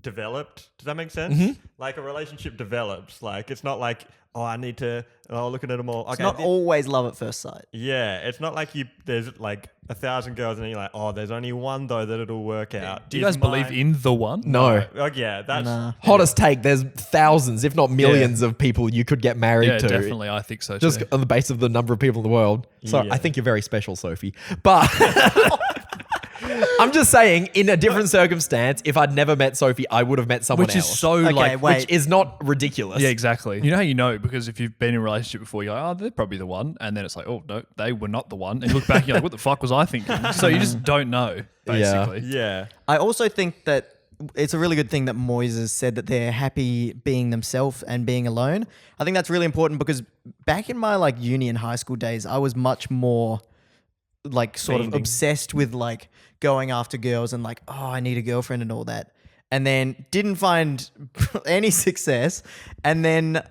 developed. Does that make sense? Mm-hmm. Like a relationship develops. Like it's not like, oh, I need to. Oh, looking at them all. Okay, It's not always love at first sight. Yeah, it's not like there's like 1,000 girls and then you're like, oh, there's only one though that it'll work out. Do you guys believe in the one? No. Oh yeah, that's Nah. Hottest take, there's thousands, if not millions of people you could get married Yeah, to. definitely. I think so Just too. on the basis of the number of people in the world. So Yeah. I think you're very special, Sophie. But I'm just saying, in a different circumstance, if I'd never met Sophie, I would have met someone Which else. is so Okay, like wait. Which is not ridiculous. Yeah, exactly. You know how you know because if you've been in a relationship before, you're like, oh, they're probably the one, and then it's like, oh no, they were not the one. And you look back, you're like, what the fuck was I thinking? So you just don't know, basically. yeah. I also think that it's a really good thing that Moises said that they're happy being themselves and being alone. I think that's really important because back in my like uni and high school days, I was much more like sort of Fiending. obsessed with like going after girls and like, oh, I need a girlfriend and all that. And then didn't find any success. And then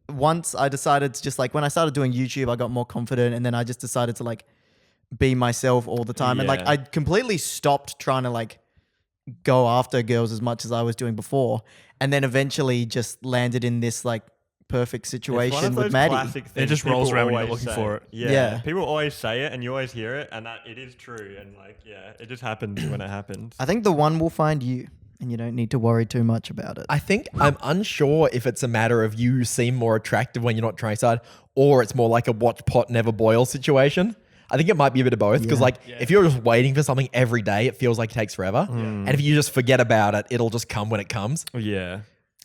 once I decided to just like, when I started doing YouTube, I got more confident and then I just decided to like be myself all the time. And like, Yeah. I completely stopped trying to like go after girls as much as I was doing before. And then eventually just landed in this like perfect It's one situation of with those Maddie. classic It things just rolls people around when you're always looking say. for it. Yeah. Yeah. People always say it and you always hear it and that it is true and like, yeah, it just happens when it happens. I think the one will find you and you don't need to worry too much about it. I think I'm unsure if it's a matter of you seem more attractive when you're not trying hard, or it's more like a watch pot never boil situation. I think it might be a bit of both because if you're just waiting for something every day, it feels like it takes forever. And if you just forget about it, it'll just come when it comes. Yeah.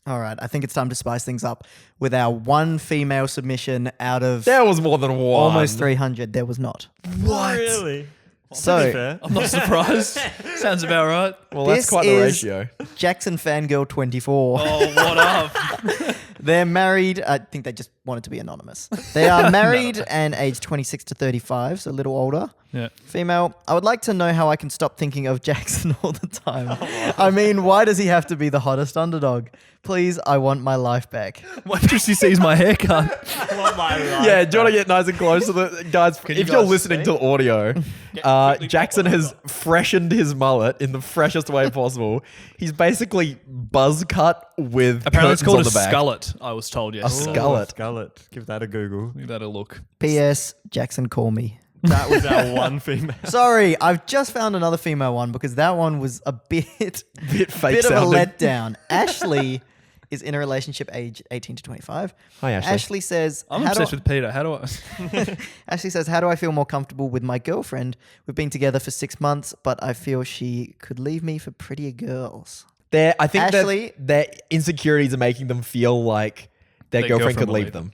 All right, I think it's time to spice things up with our one female submission out of There was more than one. almost 300. There was not. What? Really? So- Pretty fair. I'm not surprised. Sounds about right. Well, that's This quite the is ratio. Jackson Fangirl 24. Oh, what up? They're married. I think they just wanted to be anonymous. They are married and aged 26 to 35, so a little older. Yeah. Female, I would like to know how I can stop thinking of Jackson all the time. I mean, why does he have to be the hottest underdog? Please, I want my life back. Why did she sees my haircut? I want my life Yeah, do you want to back. get nice and close to the guys? you If you're guys listening see? to the audio, quickly Jackson pop has freshened his mullet in the freshest way possible. He's basically buzz cut with Apparently it's curtains called on a the back. skullet, I was told yesterday. Skullet. Skullet. Give that a Google. Give that a look. P.S. Jackson, call me. That was our one female. Sorry, I've just found another female one because that one was a bit Bit fake bit of a sounding. letdown. Ashley is in a relationship age 18 to 25. Hi, Ashley. Ashley says, I'm "How do obsessed with Peter. How do I? Ashley says, how do I feel more comfortable with my girlfriend? We've been together for 6 months, but I feel she could leave me for prettier girls. I think Ashley- that their insecurities are making them feel like their Their girlfriend girlfriend could will leave leave them.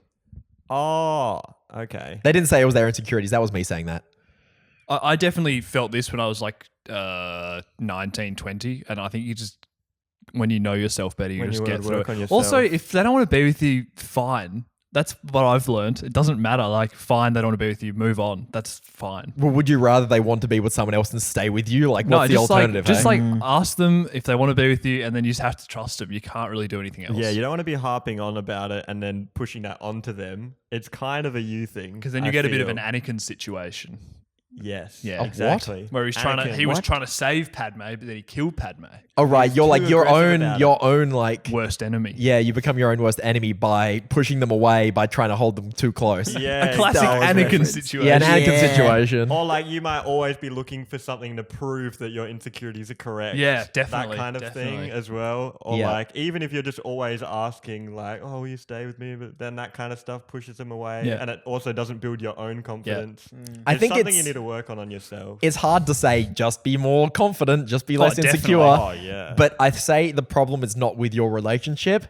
Oh, okay. They didn't say it was their insecurities. That was me saying that. I definitely felt this when I was like 19, 20. And I think you just, when you know yourself better, you When just you get through work it. on yourself. Also, if they don't want to be with you, fine. That's what I've learned. It doesn't matter. Like, fine, they don't want to be with you. Move on. That's fine. Well, would you rather they want to be with someone else and stay with you? Like, what's the just alternative? Like, just hey? like ask them if they want to be with you, and then you just have to trust them. You can't really do anything else. Yeah, you don't want to be harping on about it and then pushing that onto them. It's kind of a you thing. because then you I get a bit of feel. an Anakin situation. Yes. Yeah. A what? Exactly. Where he Anakin. was trying to save Padme, but then he killed Padme. Oh, right. You're like too your aggressive about own like. Worst enemy. Yeah, you become your own worst enemy by pushing them away by trying to hold them too close. Yeah. A classic Star Wars Anakin reference. situation. Yeah, an Anakin Yeah. situation. Or like you might always be looking for something to prove that your insecurities are correct. Yeah, definitely, That kind of definitely. thing as well. Or Yeah. like even if you're just always asking like, oh, will you stay with me? But then that kind of stuff pushes them away. Yeah. And it also doesn't build your own confidence. I It's think something it's you need to work on yourself. it's hard to say just be more confident, just be less definitely. insecure. Oh, yeah. But I say the problem is not with your relationship.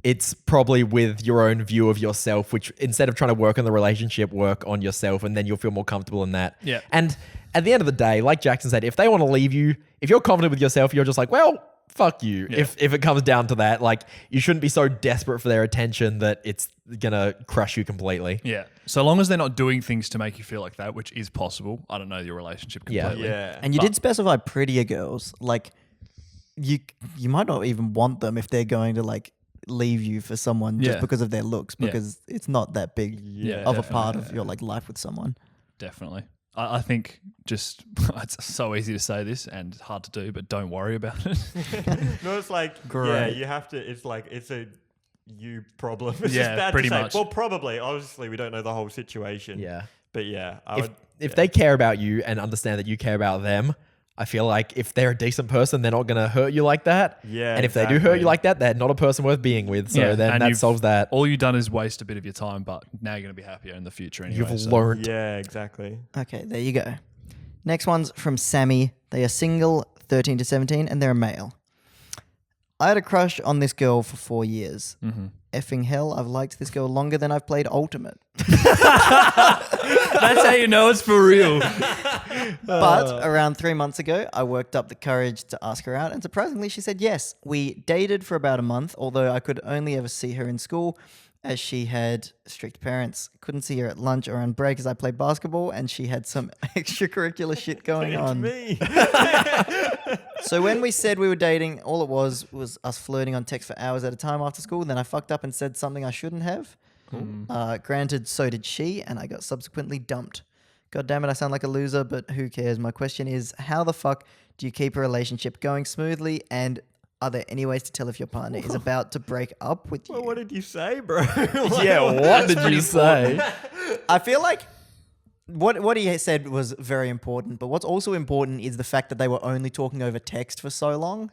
It's probably with your own view of yourself, which instead of trying to work on the relationship, work on yourself, and then you'll feel more comfortable in that. Yeah. And at the end of the day, like Jackson said, if they want to leave you, if you're confident with yourself, you're just like, well, fuck you. Yeah. If it comes down to that, like you shouldn't be so desperate for their attention that it's gonna crush you completely. Yeah. So long as they're not doing things to make you feel like that, which is possible. I don't know your relationship Yeah. completely. yeah. And you did specify prettier girls. Like, you might not even want them if they're going to like leave you for someone just Yeah. because of their looks, Yeah. because it's not that big Yeah, of a definitely. part of your like life with someone. Definitely. I think just, it's so easy to say this and hard to do, but don't worry about it. No, it's like, yeah, Great. you have to, it's like, it's a you problem. It's Yeah, just bad pretty to say. much. Well, probably. Obviously, we don't know the whole situation. Yeah. But yeah, I If would. if they care about you and understand that you care about them, I feel like if they're a decent person, they're not gonna hurt you like that. Yeah, And if they do hurt exactly. you like that, they're not a person worth being with. So Yeah, then and that you've- solves that. All you've done is waste a bit of your time, but now you're going to be happier in the future anyway. You've so- learned. Yeah, exactly. Okay, there you go. Next one's from Sammy. They are single, 13 to 17, and they're a male. I had a crush on this girl for 4 years. Mm-hmm. Effing hell, I've liked this girl longer than I've played Ultimate. That's how you know it's for real. But around 3 months ago, I worked up the courage to ask her out, and surprisingly, she said yes. We dated for about a month, although I could only ever see her in school as she had strict parents. Couldn't see her at lunch or on break as I played basketball, and she had some extracurricular shit going It's on. me. So when we said we were dating, all it was us flirting on text for hours at a time after school. Then I fucked up and said something I shouldn't have. Granted, so did she, and I got subsequently dumped. God damn it, I sound like a loser, but who cares? My question is, how the fuck do you keep a relationship going smoothly? And are there any ways to tell if your partner is about to break up with you? Well, what did you say, bro? Yeah, what did you say? I feel like what he said was very important, but what's also important is the fact that they were only talking over text for so long.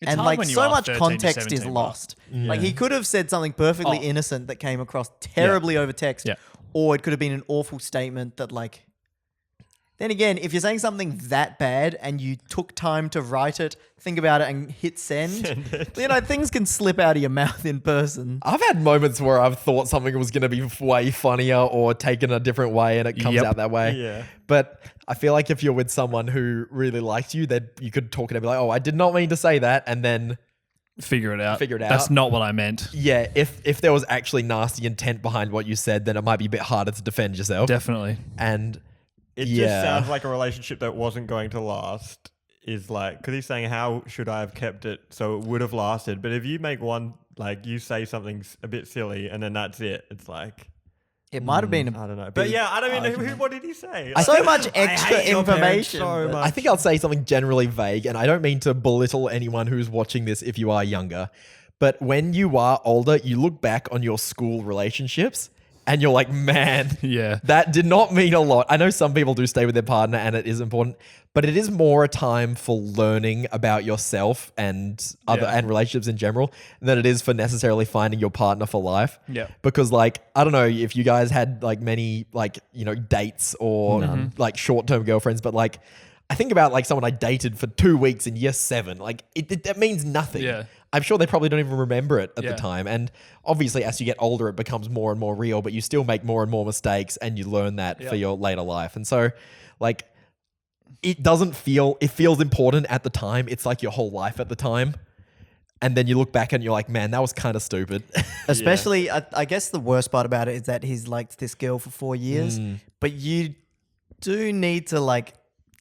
It's and hard like when you so are much 13 to context is 17, lost. Like he could have said something perfectly Oh. innocent that came across terribly over text, Yeah. or it could have been an awful statement that like. Then again, if you're saying something that bad and you took time to write it, think about it, and hit send, things can slip out of your mouth in person. I've had moments where I've thought something was going to be way funnier or taken a different way and it comes Yep. out that way. Yeah. But I feel like if you're with someone who really likes you, that you could talk it and be like, oh, I did not mean to say that. And then, Figure it out. Figure it That's out. not what I meant. yeah, if there was actually nasty intent behind what you said, then it might be a bit harder to defend yourself. Definitely. And It yeah. just sounds like a relationship that wasn't going to last. Is like, because he's saying, how should I have kept it so it would have lasted? But if you make one, like you say something a bit silly and then that's it, it's like, It might have been. I don't know. But yeah, I don't mean, what did he say? So much I extra hate your parents information. so but- much. I think I'll say something generally vague, and I don't mean to belittle anyone who's watching this if you are younger, but when you are older, you look back on your school relationships and you're like, man, Yeah. that did not mean a lot. I know some people do stay with their partner and it is important, but it is more a time for learning about yourself and other Yeah. and relationships in general than it is for necessarily finding your partner for life. Yeah. Because like, I don't know if you guys had like many like, dates or like short-term girlfriends, but like I think about like someone I dated for 2 weeks in year 7. Like that means nothing. Yeah. I'm sure they probably don't even remember it at Yeah. the time. And obviously, as you get older, it becomes more and more real, but you still make more and more mistakes and you learn that for your later life. And so, like, it feels important at the time. It's like your whole life at the time. And then you look back and you're like, man, that was kind of stupid. Especially, I guess the worst part about it is that he's liked this girl for 4 years, but you do need to like,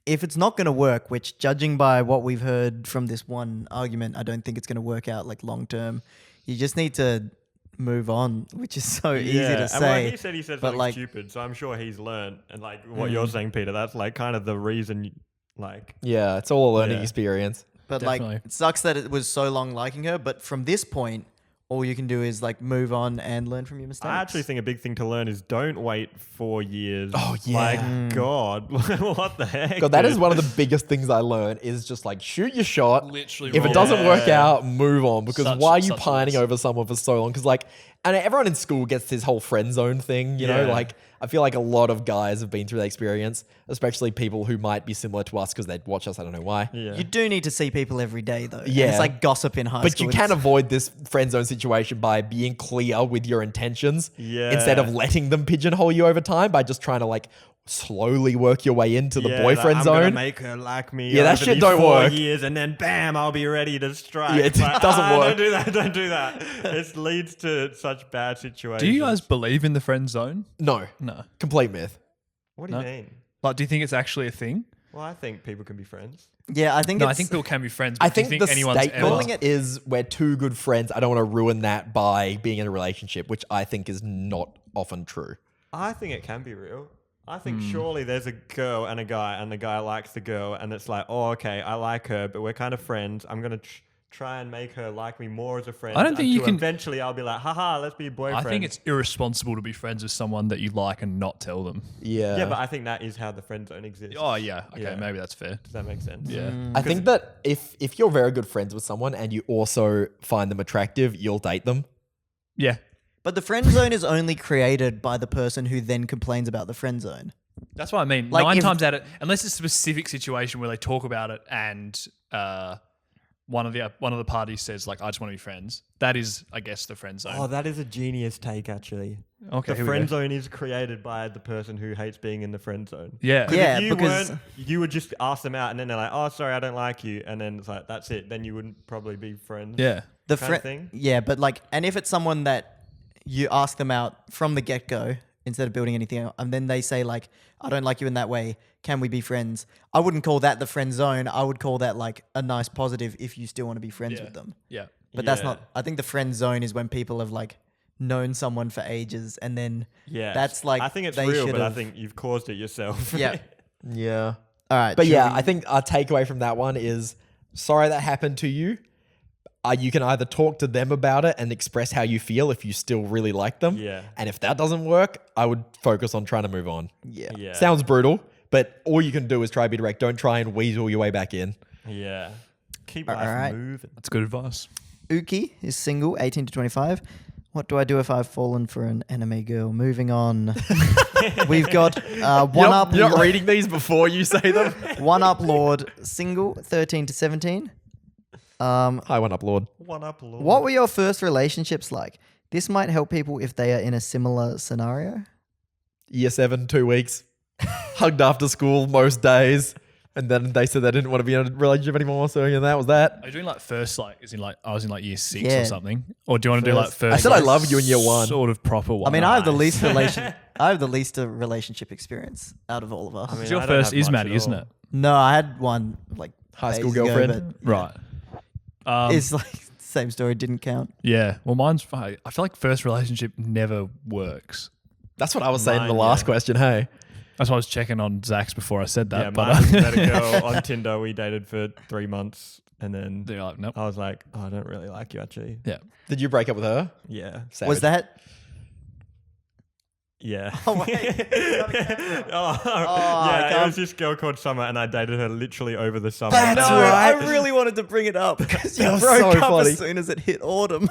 if it's not going to work, which judging by what we've heard from this one argument, I don't think it's going to work out like long term. You just need to move on, which is so easy to And well, say. he said but something like, stupid, so I'm sure he's learned. And like what you're saying, Peter, that's like kind of the reason, like, Yeah, it's all a learning Yeah. experience. but Definitely. like, it sucks that it was so long liking her. But from this point, all you can do is like move on and learn from your mistakes. I actually think a big thing to learn is don't wait 4 years. Oh, yeah. Like, God, what the heck? God, that is dude? one of the biggest things I learned is just like shoot your shot. Literally If roll it doesn't work Yeah. out, move on. Because why are you such a pining lesson. over someone for so long? Because like, and everyone in school gets this whole friend zone thing, you know? Yeah. Like, I feel like a lot of guys have been through that experience, especially people who might be similar to us because they'd watch us. I don't know why. Yeah. You do need to see people every day, though. And Yeah. it's like gossip in high But school. you can It's- avoid this friend zone situation by being clear with your intentions Yeah. instead of letting them pigeonhole you over time by just trying to like slowly work your way into the Yeah, boyfriend like, I'm gonna zone. make her like me. Yeah, that over shit these don't 4 work. years, and then bam, I'll be ready to strike. Yeah, it Like, doesn't work. Don't do that. Don't do that. It leads to such bad situations. Do you guys believe in the friend zone? No, No. complete myth. What do you No. mean? Like, do you think it's actually a thing? Well, I think people can be friends. Yeah, I think No, I it's- think people can be friends. But I do you think think the anyone's statement ever? Calling it- is we're two good friends. I don't want to ruin that by being in a relationship, which I think is not often true. I think it can be real. I Hmm. think surely there's a girl and a guy, and the guy likes the girl, and it's like, oh, okay, I like her, but we're kind of friends. I'm gonna try and make her like me more as a friend. I don't think you until can- Eventually, I'll be like, haha, let's be I boyfriend. think it's irresponsible to be friends with someone that you like and not tell them. Yeah. Yeah, but I think that is how the friend zone exists. Oh yeah, okay, Yeah. maybe that's fair. Does that make sense? Yeah, I think that if you're very good friends with someone and you also find them attractive, you'll date them. yeah. But the friend zone is only created by the person who then complains about the friend zone. That's what I mean. Like, 9 if- times out of, unless it's a specific situation where they talk about it and one of the parties says like, "I just want to be friends." That is, I guess, the friend zone. Oh, that is a genius take, actually. Okay, The here we friend go. zone is created by the person who hates being in the friend zone. Yeah, Yeah. If you because- weren't, you would just ask them out, and then they're like, "Oh, sorry, I don't like you," and then it's like, "That's it." Then you wouldn't probably be friends. yeah. The Kind of friend, thing? yeah, but like, and if it's someone that you ask them out from the get go instead of building anything out, and then they say like, "I don't like you in that way. Can we be friends?" I wouldn't call that the friend zone. I would call that like a nice positive if you still want to be friends Yeah. with them. Yeah. But that's Yeah. not. I think the friend zone is when people have like known someone for ages, and then Yeah, that's like I think it's they real, but I should've- think you've caused it yourself. yeah. Yeah. All right, But should yeah, we- I think our takeaway from that one is sorry that happened to you. You can either talk to them about it and express how you feel if you still really like them. Yeah. And if that doesn't work, I would focus on trying to move on. yeah. yeah, Sounds brutal, but all you can do is try to be direct. Don't try and weasel your way back in. yeah. Keep All life right. moving. That's good advice. Uki is single, 18 to 25. What do I do if I've fallen for an anime girl? Moving on. We've got one up. You're not reading these before you say them. One up Lord, single, 13 to 17. Hi, one up, Lord. One up, Lord. What were your first relationships like? This might help people if they are in a similar scenario. Year 7, 2 weeks. Hugged after school most days. And then they said they didn't want to be in a relationship anymore. So that was that. Are you doing like first, like, is in like, I was in like year 6 Yeah. or something? Or do you want to do like First. first? I said I like, love you in year 1. Sort of proper one. I mean, I have the least relationship experience out of all of us. I mean, your I don't first have is much Maddie, at isn't all. it? No, I had one like High school ages ago, girlfriend. but Right. it's like same story, didn't count. Yeah. Well, mine's fine. I feel like first relationship never works. That's what I was saying in the Mine, last yeah. question. Hey. That's why I was checking on Zack's before I said that. Yeah, but mine met a girl on Tinder. We dated for 3 months, and then they're like, nope. I was like, oh, I don't really like you, actually. Yeah. Did you break up with her? Yeah. Savage. Was that? Yeah. Oh, wait. yeah, I it can't- was this girl called Summer, and I dated her literally over the summer. That's No, right. I really wanted to bring it up because you That was broke so up funny. as soon as it hit autumn.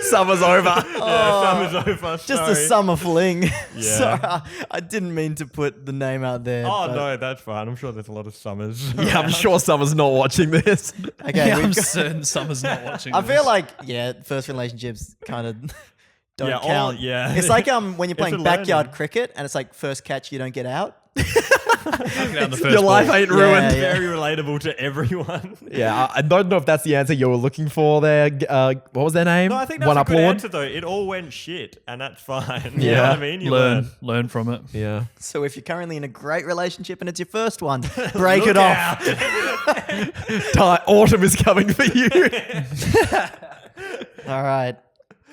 Summer's over. Yeah, summer's over. Just a sorry. summer fling. Yeah. Sorry, I didn't mean to put the name out there. Oh, but- no, that's fine. I'm sure there's a lot of summers. Yeah, I'm sure Summer's not watching this. Okay, Yeah, we've I'm got- certain Summer's not watching. I this. feel like first relationships kind of don't Yeah, count. yeah. It's like when you're It's a playing backyard learning. cricket and it's like first catch you don't get out. Knocking down the first Your life ball. ain't Yeah, ruined. yeah. Very relatable to everyone. Yeah, I don't know if that's the answer you were looking for there. What was their name? No, I think that's One a Up good Lord? answer, though. It all went shit, and that's fine. You Yeah. know what I mean? You Learn from it. Yeah. So if you're currently in a great relationship and it's your first one, break it off. Autumn is coming for you. All right.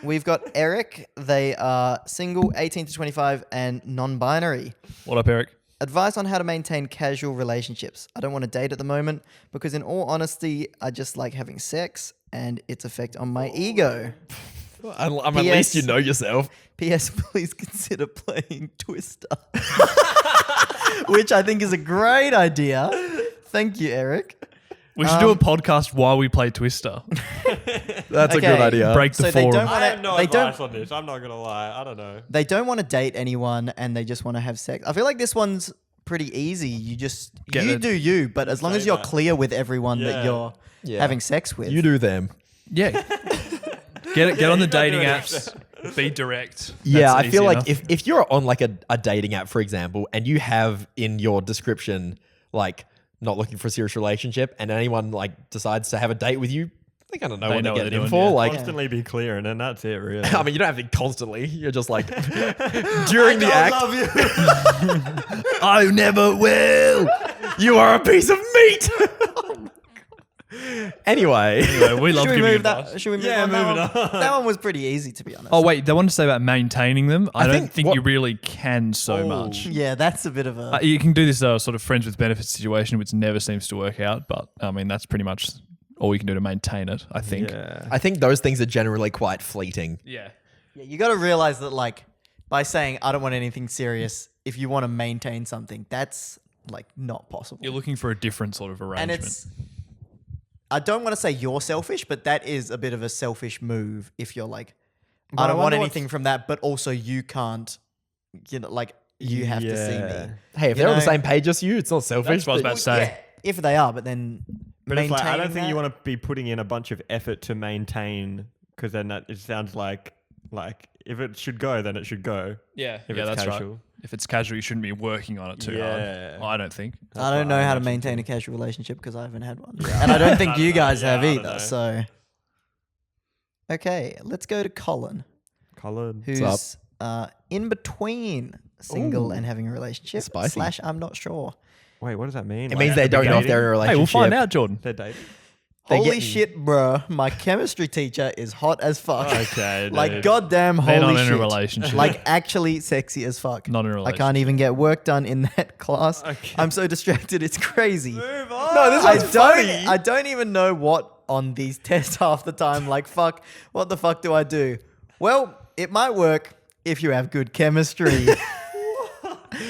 We've got Eric. They are single, 18 to 25, and non-binary. What up, Eric? Advice on how to maintain casual relationships. I don't want to date at the moment because, in all honesty, I just like having sex and its effect on my ego. I'm at P.S. least you know yourself. P.S. Please consider playing Twister, which I think is a great idea. Thank you, Eric. We should do a podcast while we play Twister. That's a Okay. good idea. Break the So they forum. don't I wanna- have no they advice don't- on this. I'm not going to lie. I don't know. They don't want to date anyone and they just want to have sex. I feel like this one's pretty easy. You just Get you it. do you, but as long Say as you're that. clear with everyone that Yeah. you're Yeah. having sex with. You do them. Yeah. Get on the you're not dating doing apps. Be direct. Yeah, That's I feel easy like enough. if you're on like a dating app, for example, and you have in your description like not looking for a serious relationship, and anyone like decides to have a date with you, they kind of know They what know they're what getting they're in doing, for. yeah. Like, Constantly be clear, and then that's it, really. I mean, you don't have to constantly. You're just like during the act. love you. I never will. You are a piece of meat. Anyway, Anyway, we love Should we giving move advice. that? Should we move Yeah, on? move That it one- on. That one was pretty easy, to be honest. Oh wait, they wanted to say about maintaining them. I don't think think what- you really can so Oh. much. Yeah, that's a bit of a. You can do this sort of friends with benefits situation, which never seems to work out. But I mean, that's pretty much all you can do to maintain it. I think. Yeah. I think those things are generally quite fleeting. Yeah. Yeah, you got to realize that, like, by saying I don't want anything serious, if you want to maintain something, that's like not possible. You're looking for a different sort of arrangement. And it's. I don't want to say you're selfish, but that is a bit of a selfish move if you're like, But I I don't want wonder anything from that, but also you can't, you know, like you have to see Yeah. me. Hey, if You they're on the know- same page as you, it's not selfish. That's what I was but- about to say. Yeah, if they are, but then But it's like, I don't maintaining think you that- want to be putting in a bunch of effort to maintain, because then that it sounds like if it should go, then it should go. Yeah, If yeah, it's that's casual. right. If it's casual, you shouldn't be working on it too Yeah. hard. I don't think. I don't know how to maintain a casual relationship because I haven't had one. And I don't think you guys have Yeah, I don't either. know. So, okay, let's go to Colin, Colin. who's in between single and having a relationship. Spicy. / I'm not sure. Wait, what does that mean? It means they don't know if they're in a relationship. Hey, we'll find out, Jordan. They're dating. They Holy get- shit, bro. My chemistry teacher is hot as fuck. Okay, Like, dude. goddamn, They're holy not in shit. a relationship. Like, actually sexy as fuck. Not in a I relationship. can't even get work done in that class. Okay. I'm so distracted, it's crazy. Move on. No, this one's funny. I don't even know what on these tests half the time. Like, fuck, what the fuck do I do? Well, it might work if you have good chemistry.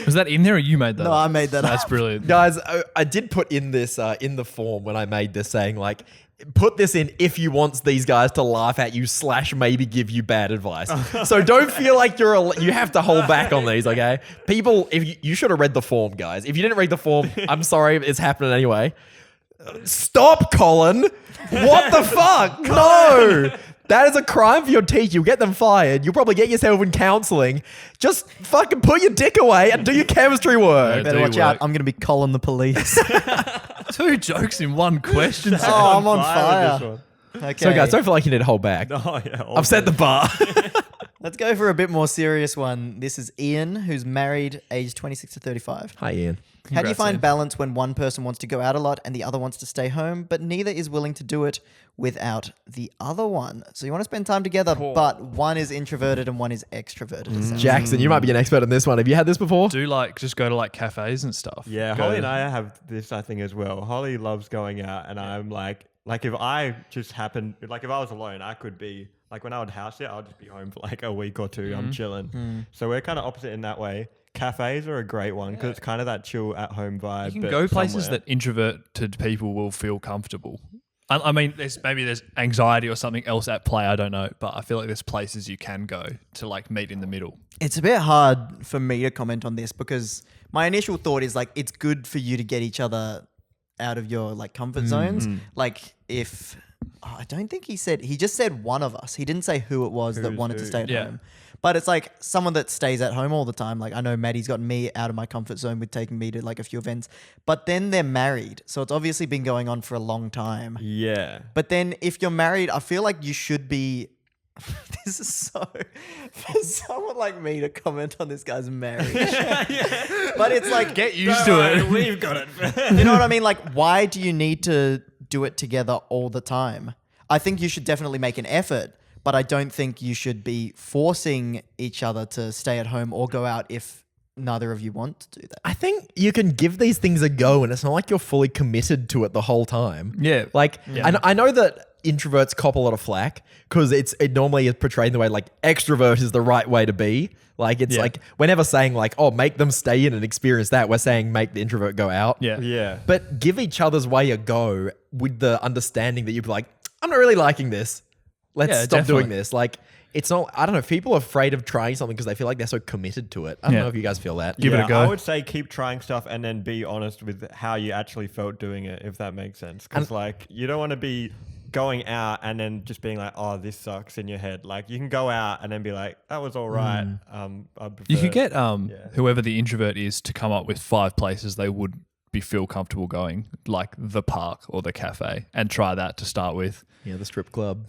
Was that in there or you made that? No, I made that That's up. brilliant. Guys, I did put in this in the form when I made this saying like, put this in if you want these guys to laugh at you / maybe give you bad advice. So don't feel like you have to hold back on these, okay? People, if you should have read the form, guys. If you didn't read the form, I'm sorry, it's happening anyway. Stop, Colin. What the fuck? No. That is a crime for your teacher. You'll get them fired. You'll probably get yourself in counseling. Just fucking put your dick away and do your chemistry work. Yeah, Better do watch work. out. I'm going to be calling the police. 2 jokes in one question. Oh, I'm on with fire. this one. Okay. So guys, don't feel like you need to hold back. Oh, yeah. I've set the bar. Let's go for a bit more serious one. This is Ian, who's married, aged 26 to 35. Hi, Ian. How do you Congrats, find Ian. balance when one person wants to go out a lot and the other wants to stay home, but neither is willing to do it without the other one? So you want to spend time together, but one is introverted and one is extroverted. essentially. Jackson, you might be an expert in this one. Have you had this before? Do just go to like cafes and stuff. Yeah, Go- Holly and I have this, I think, as well. Holly loves going out, and I'm like if I just happen, like if I was alone, I could be, like when I would house it, I'll just be home for like a week or two. I'm chilling. So we're kind of opposite in that way. Cafes are a great one because it's kind of that chill at home vibe. You can but go places somewhere. that introverted people will feel comfortable. I mean, there's anxiety or something else at play. I don't know, but I feel like there's places you can go to like meet in the middle. It's a bit hard for me to comment on this because my initial thought is like it's good for you to get each other out of your like comfort zones. Like if I don't think he just said one of us. He didn't say who it was that Who's wanted to who? stay at Yeah. home. But it's like someone that stays at home all the time. Like I know Maddie's gotten me out of my comfort zone with taking me to like a few events. But then they're married. So it's obviously been going on for a long time. Yeah. But then if you're married, I feel like you should be. This is so for someone like me to comment on this guy's marriage. But it's like Get used to it. We've got it. you know what I mean? Like, why do you need to do it together all the time? I think you should definitely make an effort, but I don't think you should be forcing each other to stay at home or go out if neither of you want to do that. I think you can give these things a go, and it's not like you're fully committed to it the whole time. Yeah. Like, I know that introverts cop a lot of flack because it normally is portrayed in the way like extrovert is the right way to be. Like, it's like we're never saying like, oh, make them stay in and experience that. We're saying make the introvert go out. Yeah. Yeah. But give each other's way a go with the understanding that you'd be like, I'm not really liking this. Let's Yeah, stop doing definitely. this. Like, it's not, I don't know, people are afraid of trying something because they feel like they're so committed to it. I don't Yeah. know if you guys feel that. Give it a go. I would say keep trying stuff and then be honest with how you actually felt doing it, if that makes sense. Because like you don't want to be going out and then just being like, oh, this sucks in your head. Like you can go out and then be like, that was all right. I prefer. You could get whoever the introvert is to come up with 5 places they would feel comfortable going, like the park or the cafe, and try that to start with. Yeah, the strip club.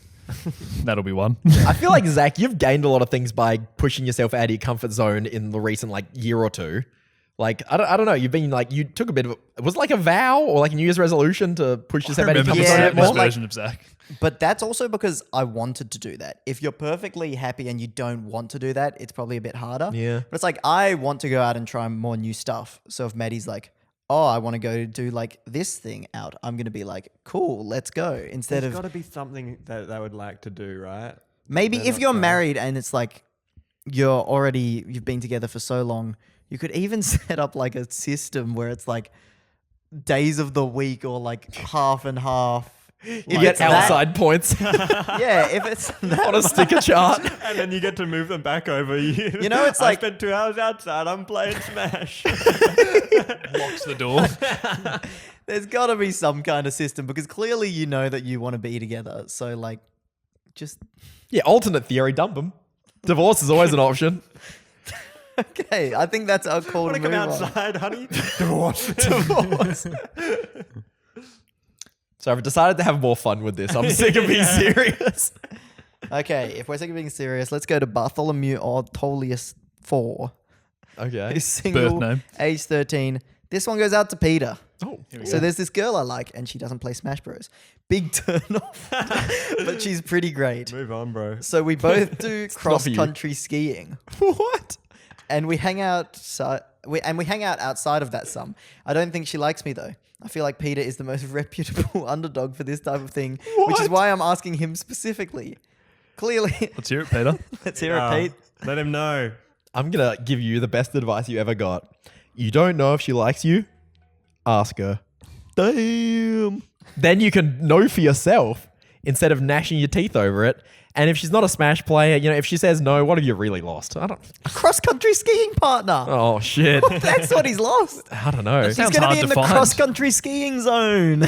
That'll be one. I feel like, Zach, you've gained a lot of things by pushing yourself out of your comfort zone in the recent like year or two. Like, I don't know. You've been like, you took a bit of was it like a vow or like a New Year's resolution to push yourself out of your Remember comfort Yeah, zone a this bit more? like- version of Zack. But that's also because I wanted to do that. If you're perfectly happy and you don't want to do that, it's probably a bit harder. Yeah. But it's like, I want to go out and try more new stuff. So if Maddie's like, oh, I want to go do like this thing out, I'm going to be like, cool, let's go. Instead There's of got to be something that they would like to do, right? maybe They're if not you're trying. married and it's like you've been together for so long, you could even set up like a system where it's like days of the week or like half and half. You If get it's that- outside points Yeah, if it's that on a sticker chart. And then you get to move them back over. You know, it's I like- spent 2 hours outside. I'm playing Smash. Locks the door. there's got to be some kind of system because clearly you know that you want to be together. So like, just Yeah, alternate theory, dump them. Divorce is always an option. okay. I think that's our call Want to to move come on. outside, honey? Divorce. Divorce. So I've decided to have more fun with this. I'm sick of being serious. Okay, if we're sick of being serious, let's go to Bartholomew Ortolius 4. Okay. He's single, Birth name. age 13. This one goes out to Peter. Oh, So there's this girl I like, and she doesn't play Smash Bros. Big turn off, but she's pretty great. Move on, bro. So we both do not for cross you. country skiing, what? and we hang out. We hang out outside of that some. I don't think she likes me though. I feel like Peter is the most reputable underdog for this type of thing, which is What? why I'm asking him specifically. Clearly, Let's hear it, Peter. let's hear it, Pete. Let him know. I'm going to give you the best advice you ever got. You don't know if she likes you? Ask her. Damn. Then you can know for yourself instead of gnashing your teeth over it. And if she's not a Smash player, if she says no, what have you really lost? I don't. A cross-country skiing partner. Oh shit. That's what he's lost. I don't know. He's sounds going to hard be in to the find. cross-country skiing zone.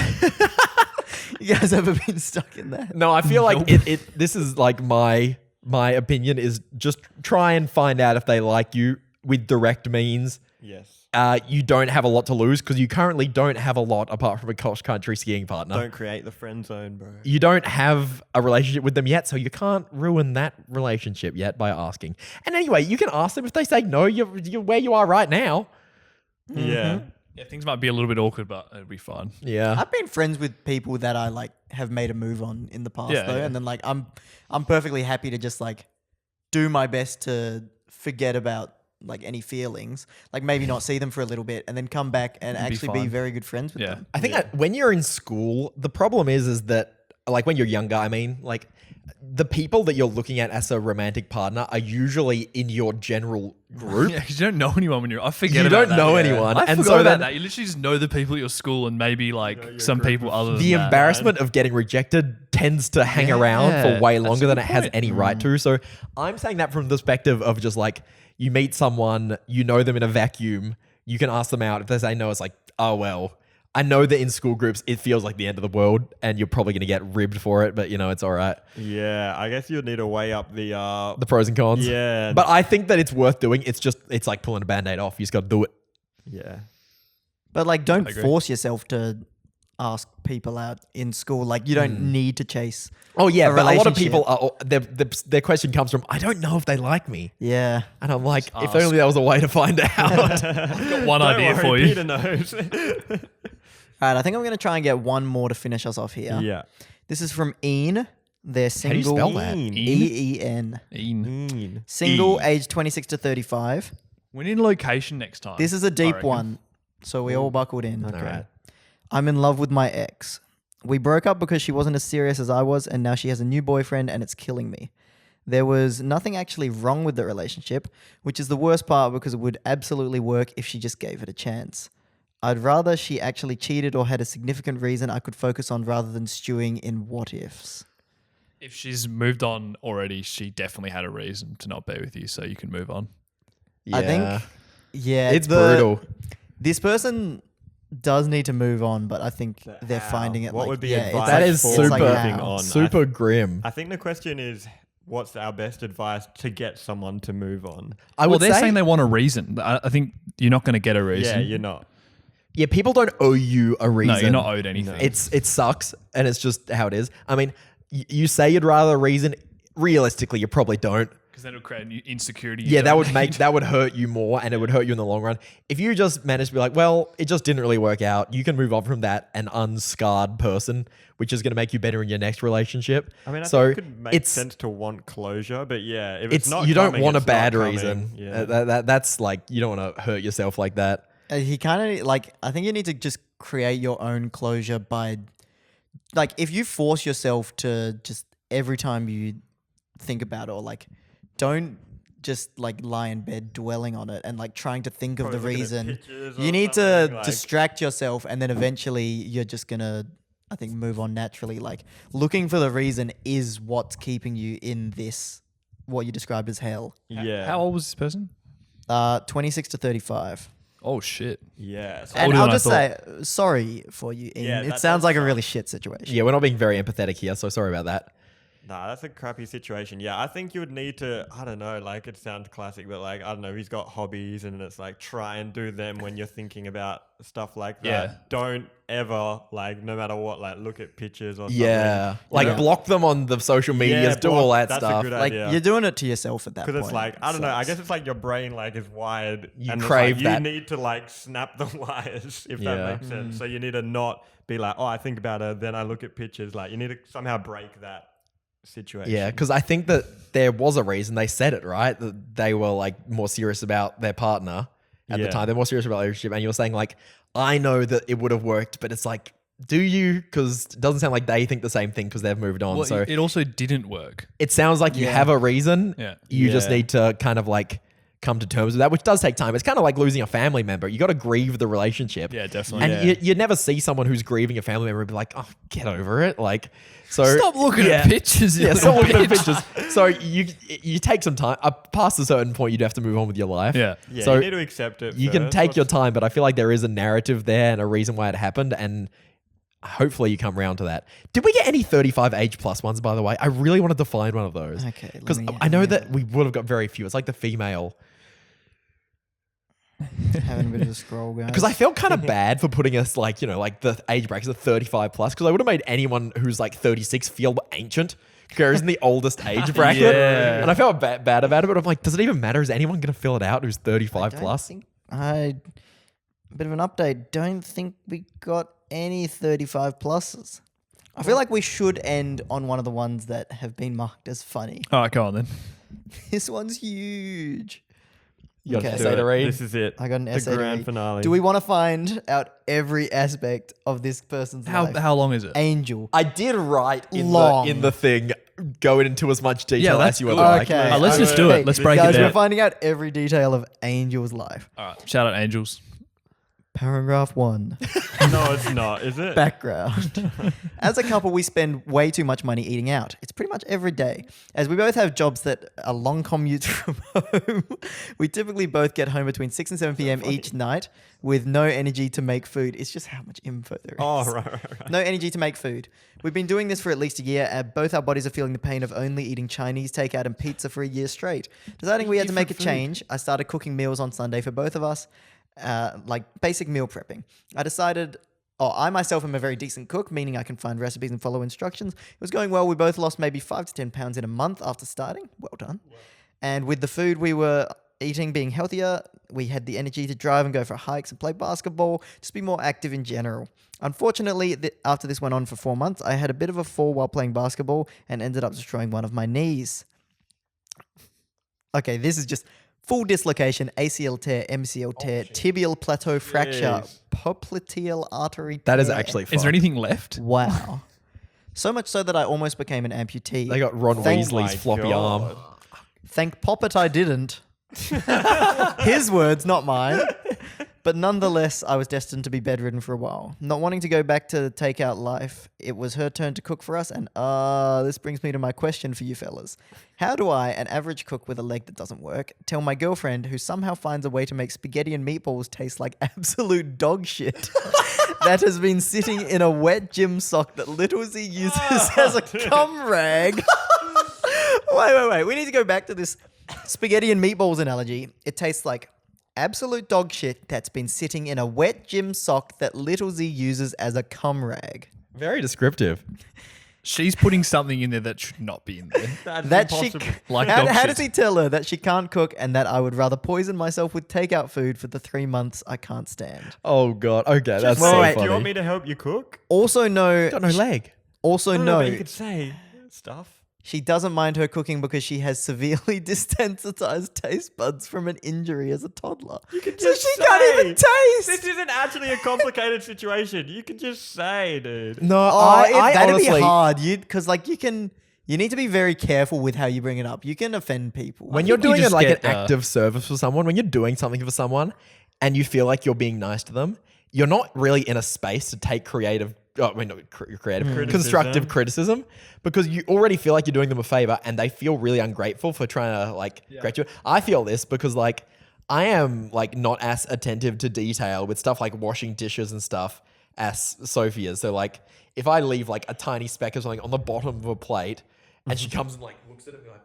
You guys ever been stuck in that? No, I feel like it. This is like my opinion is just try and find out if they like you with direct means. Yes. You don't have a lot to lose because you currently don't have a lot apart from a cross-country skiing partner. Don't create the friend zone, bro. You don't have a relationship with them yet, so you can't ruin that relationship yet by asking. And anyway, you can ask them if they say no. You're where you are right now. Yeah. Yeah, things might be a little bit awkward, but it'll be fine. Yeah. I've been friends with people that I like have made a move on in the past Yeah, though, yeah. and then like I'm perfectly happy to just like do my best to forget about like any feelings, like maybe not see them for a little bit, and then come back and It'd be actually be fine. very good friends with Yeah. them. I think that when you're in school, the problem is that, like when you're younger, I mean, like the people that you're looking at as a romantic partner are usually in your general group. Yeah, because you don't know anyone when you're. I forget You about don't that. know Yeah. anyone. I and forgot so about then that. You literally just know the people at your school and maybe like your some group people of- other than the that. embarrassment of getting rejected tends to hang around Yeah, for way that's longer a than good it has point. any right to. So I'm saying that from the perspective of just like you meet someone, you know them in a vacuum, you can ask them out. If they say no, it's like, oh, well, I know that in school groups, it feels like the end of the world and you're probably going to get ribbed for it, but it's all right. Yeah. I guess you'd need to weigh up the The pros and cons. Yeah. But I think that it's worth doing. It's like pulling a band-aid off. You just got to do it. yeah. But like, don't agree. force yourself to ask people out in school. Like, you don't need to chase. Oh, yeah. A But a lot of relationship. people, their question comes from, I don't know if they like me. Yeah. And I'm like, if ask. only there was a way to find out. Got one Don't idea worry, for you. Peter knows. All right, I think I'm going to try and get one more to finish us off here. yeah. This is from Ian. They're How do you single. spell that? Ian. E-E-N. Ian. Single, age 26 to 35. We need a location next time. This is a I deep reckon. one, so we all buckled in. All right. I'm in love with my ex. We broke up because she wasn't as serious as I was, and now she has a new boyfriend, and it's killing me. There was nothing actually wrong with the relationship, which is the worst part because it would absolutely work if she just gave it a chance. I'd rather she actually cheated or had a significant reason I could focus on rather than stewing in what ifs. If she's moved on already, she definitely had a reason to not be with you, so you can move on. Yeah. I think, yeah, It's brutal. This person does need to move on, but I think they're How? finding it. What like, would be yeah, advice it's That like- is it's super, like moving how. on? super grim. I think the question is, what's our best advice to get someone to move on? I Well, would they're say, saying they want a reason. I think you're not going to get a Yeah, reason. you're not. yeah, people don't owe you a reason. No, you're not owed anything. It sucks, and it's just how it is. I mean, you say you'd rather a reason. Realistically, you probably don't. Because then it'll create an insecurity. Yeah, that would hurt you more, and it would hurt you in the long run. If you just manage to be like, well, it just didn't really work out, you can move on from that an unscarred person, which is going to make you better in your next relationship. I mean, I so think it could make it's sense to want closure, but yeah, if it's, it's not you don't coming, want a it's not bad coming. reason. Yeah. That's like you don't want to hurt yourself like that. He kind of like, I think you need to just create your own closure by, like, if you force yourself to just every time you think about it, or like, don't just like lie in bed dwelling on it and like trying to think of Probably the looking at reason. pictures or You need to something, like- distract yourself, and then eventually you're just gonna, I think, move on naturally. Like, looking for the reason is what's keeping you in this, what you described as hell. Yeah. How old was this person? 26 to 35. Oh, shit. Yeah. So And Older I'll than I just say, sorry for you, Ian. Yeah, it that sounds does like a suck. really shit situation. Yeah, we're not being very empathetic here, so sorry about that. Nah, that's a crappy situation. Yeah, I think you would need to, I don't know, like it sounds classic, but like, I don't know, he's got hobbies and it's like try and do them when you're thinking about stuff like that. Yeah. Don't ever, like, no matter what, like look at pictures or something. Yeah, like Yeah. block them on the social medias, do all that that's stuff. a good Like, idea. you're doing it to yourself at that point. Because it's like, I don't know, I Sucks. guess it's like your brain like is wired. You and it's crave like, that. You need to like snap the wires, if Yeah. that makes sense. So you need to not be like, oh, I think about her, then I look at pictures. Like you need to somehow break that situation. Yeah, because I think that there was a reason they said it, right? That they were like more serious about their partner at the Yeah. time. They're more serious about the relationship. And you were saying like, I know that it would have worked, but it's like, do you? Because it doesn't sound like they think the same thing because they've moved on. Well, so it also didn't work. it sounds like you Yeah. have a reason. Yeah. You just Yeah. need to kind of like come to terms with that, which does take time. It's kind of like losing a family member. You got to grieve the relationship. Yeah, definitely. And you never see someone who's grieving a family member and be like, oh, get over it. Like, so Stop looking at pictures. Yeah, stop looking at pictures. So you take some time. Past a certain point, you'd have to move on with your life. Yeah. Yeah, So you need to accept it. you can first. take your time, but I feel like there is a narrative there and a reason why it happened, and hopefully you come around to that. Did we get any 35 age plus ones, by the way? I really wanted to find one of those. Okay, let Because me- I know that we would have got very few. It's like the female. Having a bit of a scroll, guys. Because I felt kind of bad for putting us like, like the age brackets of 35 plus, because I would have made anyone who's like 36 feel ancient. Because in the oldest age bracket. Yeah. And I felt bad about it, but I'm like, does it even matter? Is anyone going to fill it out who's 35 don't plus? think a bit of an update. Don't think we got any 35 pluses. I feel like we should end on one of the ones that have been marked as funny. All right, go on then. This one's huge. You got Okay. an Do essay it. to read? This is it. I got an the essay to grand read. finale. Do we want to find out every aspect of this person's life? How long is it? Angel. I did write Long. in the thing, go into as much detail that's as you would good. like. Okay. Let's just do it. Let's break it Guys, down. we're finding out every detail of Angel's life. All right, shout out Angels. Paragraph 1. No, it's not, is it? Background. As a couple, we spend way too much money eating out. It's pretty much every day. As we both have jobs that are long commutes from home, we typically both get home between 6 and 7 p.m. each night with no energy to make food. It's just how much info there is. Oh, right. No energy to make food. We've been doing this for at least a year, and both our bodies are feeling the pain of only eating Chinese takeout and pizza for a year straight. Deciding we had to make a change, I started cooking meals on Sunday for both of us, like basic meal prepping. I myself am a very decent cook, meaning I can find recipes and follow instructions. It was going well. We both lost maybe 5 to 10 pounds in a month after starting. Well done. And with the food we were eating being healthier, we had the energy to drive and go for hikes and play basketball, just be more active in general. Unfortunately, after this went on for 4 months, I had a bit of a fall while playing basketball and ended up destroying one of my knees. Okay, this is just full dislocation, ACL tear, MCL tear, tibial plateau fracture, Jeez. popliteal artery tear. That is actually fun. Is there anything left? Wow. So much so that I almost became an amputee. They got Ron Thank- Weasley's my floppy God. arm. Thank Poppet I didn't. His words, not mine. But nonetheless, I was destined to be bedridden for a while. Not wanting to go back to takeout life, it was her turn to cook for us. And this brings me to my question for you fellas. How do I, an average cook with a leg that doesn't work, tell my girlfriend who somehow finds a way to make spaghetti and meatballs taste like absolute dog shit that has been sitting in a wet gym sock that Little Z uses as a cum rag? Wait. We need to go back to this spaghetti and meatballs analogy. It tastes like absolute dog shit that's been sitting in a wet gym sock that Little Z uses as a cum rag. Very descriptive. She's putting something in there that should not be in there. That's That she, impossible. Like how, dog how shit. does he tell her that she can't cook and that I would rather poison myself with takeout food for the 3 months I can't stand? Oh, God. Okay, that's wait, so wait. funny. Do you want me to help you cook? Also no, Got no leg. also No, no, but you could say stuff. she doesn't mind her cooking because she has severely desensitized taste buds from an injury as a toddler. You can So just she can't even taste. This isn't actually a complicated situation. You can just say, dude. No, That'd honestly, be hard. You need to be very careful with how you bring it up. You can offend people. when you're think you doing just like an get, active service for someone, when you're doing something for someone and you feel like you're being nice to them, you're not really in a space to take constructive Criticism. criticism because you already feel like you're doing them a favor and they feel really ungrateful for trying to grant you. I feel this because I am not as attentive to detail with stuff like washing dishes and stuff as Sophie is. So if I leave a tiny speck of something on the bottom of a plate and she comes and looks at it and be like,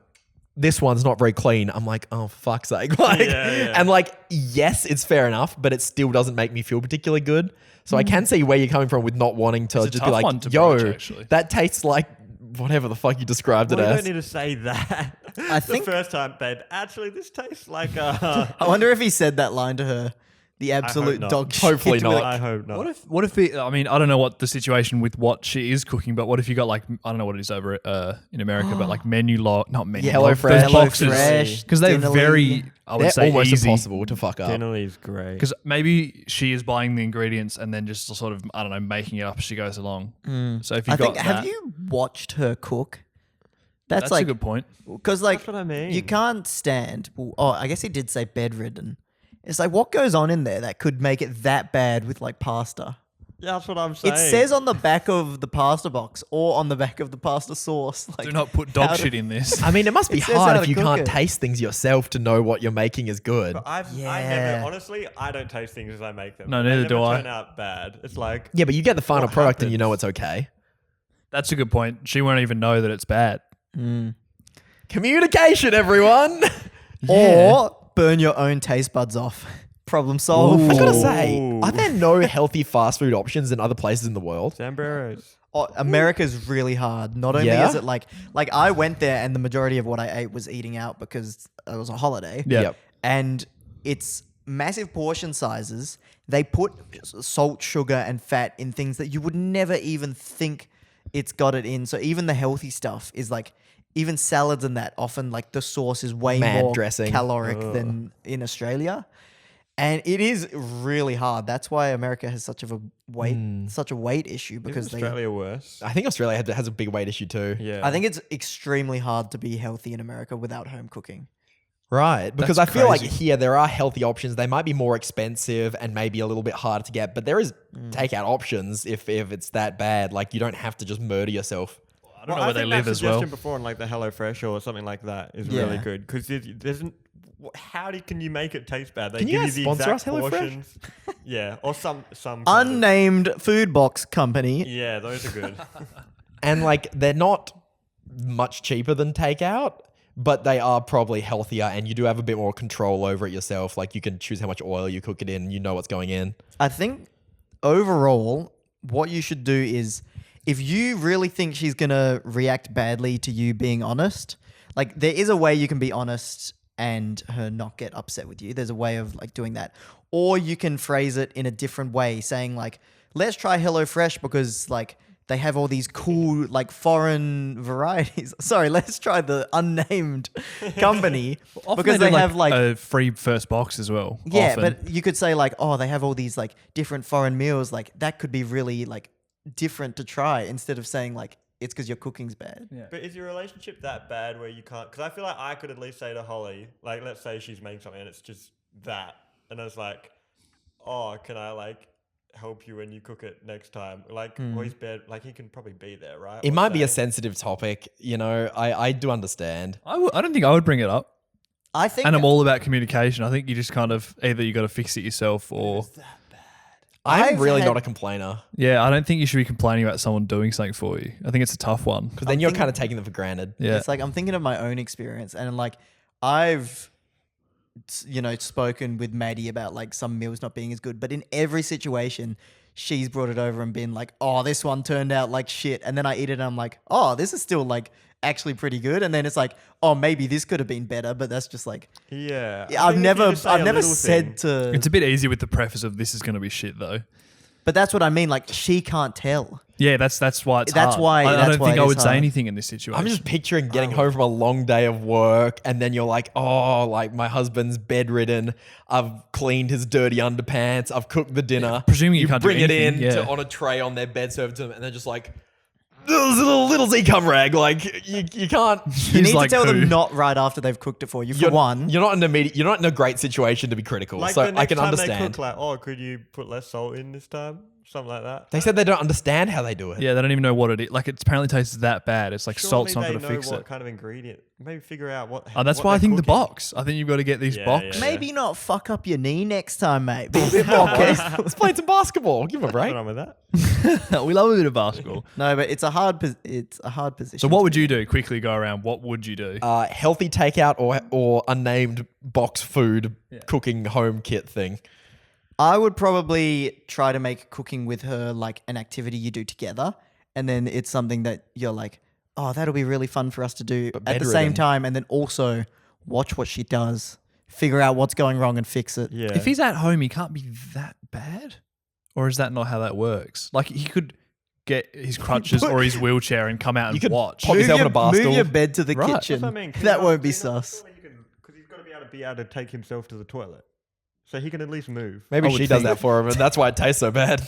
this one's not very clean. I'm like, oh, for fuck's sake. Yeah. And yes, it's fair enough, but it still doesn't make me feel particularly good. So I can see where you're coming from with not wanting to It's a just be tough one like, to yo, broach, actually. that tastes like whatever the fuck you described Well, it you as. don't need to say that. I think- the first time, babe. Actually, this tastes like I wonder if he said that line to her. The absolute not. dog shit. Hopefully not. I hope not. What if it, I mean, I don't know what the situation with what she is cooking, but what if you got I don't know what it is over in America, but menu log, not menu Yeah, log, HelloFresh. those boxes. HelloFresh, Because they're Dinnerly. very, I would They're say almost easy. impossible to fuck up. Dinnerly's great. Because maybe she is buying the ingredients and then just sort of, I don't know, making it up as she goes along. So if you I got think. Have that- you watched her cook? That's a like good point. because like That's what I mean. you can't stand. Well, I guess he did say bedridden. It's like what goes on in there that could make it that bad with like pasta. Yeah, that's what I'm saying. It says on the back of the pasta box or on the back of the pasta sauce. Like, Do not put how dog to- shit in this. I mean, it must be It says hard how if to you cook can't it. taste things yourself to know what you're making is good. But I Yeah. never, honestly, I don't taste things as I make them. No, They neither never do I. turn out bad. It's like, Yeah, but you get the final What product and you happens? know it's okay. That's a good point. She won't even know that it's bad. Communication, everyone. Or burn your own taste buds off. Problem solved. I gotta say, Ooh. are there no healthy fast food options in other places in the world? Zamberos. Oh, America's really hard. Not only Yeah? is it like I went there and the majority of what I ate was eating out because it was a holiday. Yeah. Yep. And it's massive portion sizes. They put salt, sugar, and fat in things that you would never even think it's got it in. So even the healthy stuff is like, even salads and that, often like the sauce is way Mad more dressing. caloric than in Australia. And it is really hard. That's why America has such a weight issue because Is Australia worse? I think Australia has a big weight issue too. Yeah. I think it's extremely hard to be healthy in America without home cooking. Right. Because That's I feel like crazy. here there are healthy options. They might be more expensive and maybe a little bit harder to get, but there is takeout options if it's that bad. Like you don't have to just murder yourself. I don't know where they live as well. suggestion before on like the HelloFresh or something like that is Yeah. really good because can you make it taste bad? They Can you give guys the sponsor exact us, HelloFresh? portions. Yeah, or some kind of- Unnamed food box company. Yeah, those are good. And like they're not much cheaper than takeout, but they are probably healthier and you do have a bit more control over it yourself. Like you can choose how much oil you cook it in, you know what's going in. I think overall, what you should do is if you really think she's going to react badly to you being honest, like there is a way you can be honest and her not get upset with you. There's a way of like doing that. Or you can phrase it in a different way, saying like, let's try HelloFresh because like they have all these cool like foreign varieties. Sorry, let's try the unnamed company Often because do, they have like a free first box as well. yeah, often. but you could say like, oh, they have all these like different foreign meals. Like that could be really like different to try instead of saying like it's because your cooking's bad. Yeah. But is your relationship that bad where you can't? Because I feel like I could at least say to Holly, like, let's say she's making something and it's just that, and I was like, oh, can I like help you when you cook it next time? Like, or he's bad, like he can probably be there, right? It Or might be a say- sensitive topic, you know. I do understand. I don't think I would bring it up. I think And I'm all about communication. I think you just kind of either you got to fix it yourself or I'm I've really had- not a complainer yeah. I don't think you should be complaining about someone doing something for you. I think it's a tough one. because then you're kind of taking them for granted. Yeah, it's like I'm thinking of my own experience and like I've spoken with Maddie about like some meals not being as good, but in every situation she's brought it over and been like, oh, this one turned out like shit, and then I eat it and I'm like, oh, this is still like actually pretty good, and then it's like, oh, maybe this could have been better, but that's just like Yeah, I've think if you never just say a little said thing- to it's a bit easy with the preface of this is going to be shit though. but that's what I mean, like she can't tell. Yeah, that's why it's That's hard. why- I that's don't why think it I is would say hard. anything in this situation. I'm just picturing getting home from a long day of work and then you're like, oh, like my husband's bedridden. I've cleaned his dirty underpants. I've cooked the dinner. presuming you can't do bring it in anything, yeah. on a tray on their bed, served to them, and they're just like, "This little Z cum rag." Like you can't. You He's need like, to tell who? them not right after they've cooked it for you. For one, You're not in a great situation to be critical. Like so the next I can time They understand. cook, like, oh, could you put less salt in this time? Something like that. They said they don't understand how they do it. Yeah, they don't even know what it is. Like, it apparently tastes that bad. It's like Surely salt's not they going to know fix what it. kind of ingredient. Maybe figure out what. Oh, that's what why I they're think the cooking. box. I think you've got to get these Yeah, box. yeah. maybe not fuck up your knee next time, mate. Be a bit more careful. Let's play some basketball. Give them a break. What's wrong with that? We love a bit of basketball. No, but it's a hard position. So what would you do? Quickly go around. What would you do? Healthy takeout or unnamed box food cooking home kit thing. I would probably try to make cooking with her like an activity you do together, and then it's something that you're like, oh, that'll be really fun for us to do But at the bedridden. same time, and then also watch what she does, figure out what's going wrong, and fix it. Yeah. If he's at home, he can't be that bad? Or is that not how that works? Like, he could get his crutches or his wheelchair and come out and could watch. pop yourself in a bar move stool. your bed to the Right. kitchen. That's what I mean. That won't be sus. Because he's got to be able to take himself to the toilet, so he can at least move. Maybe I would she does think- that for him, and that's why it tastes so bad.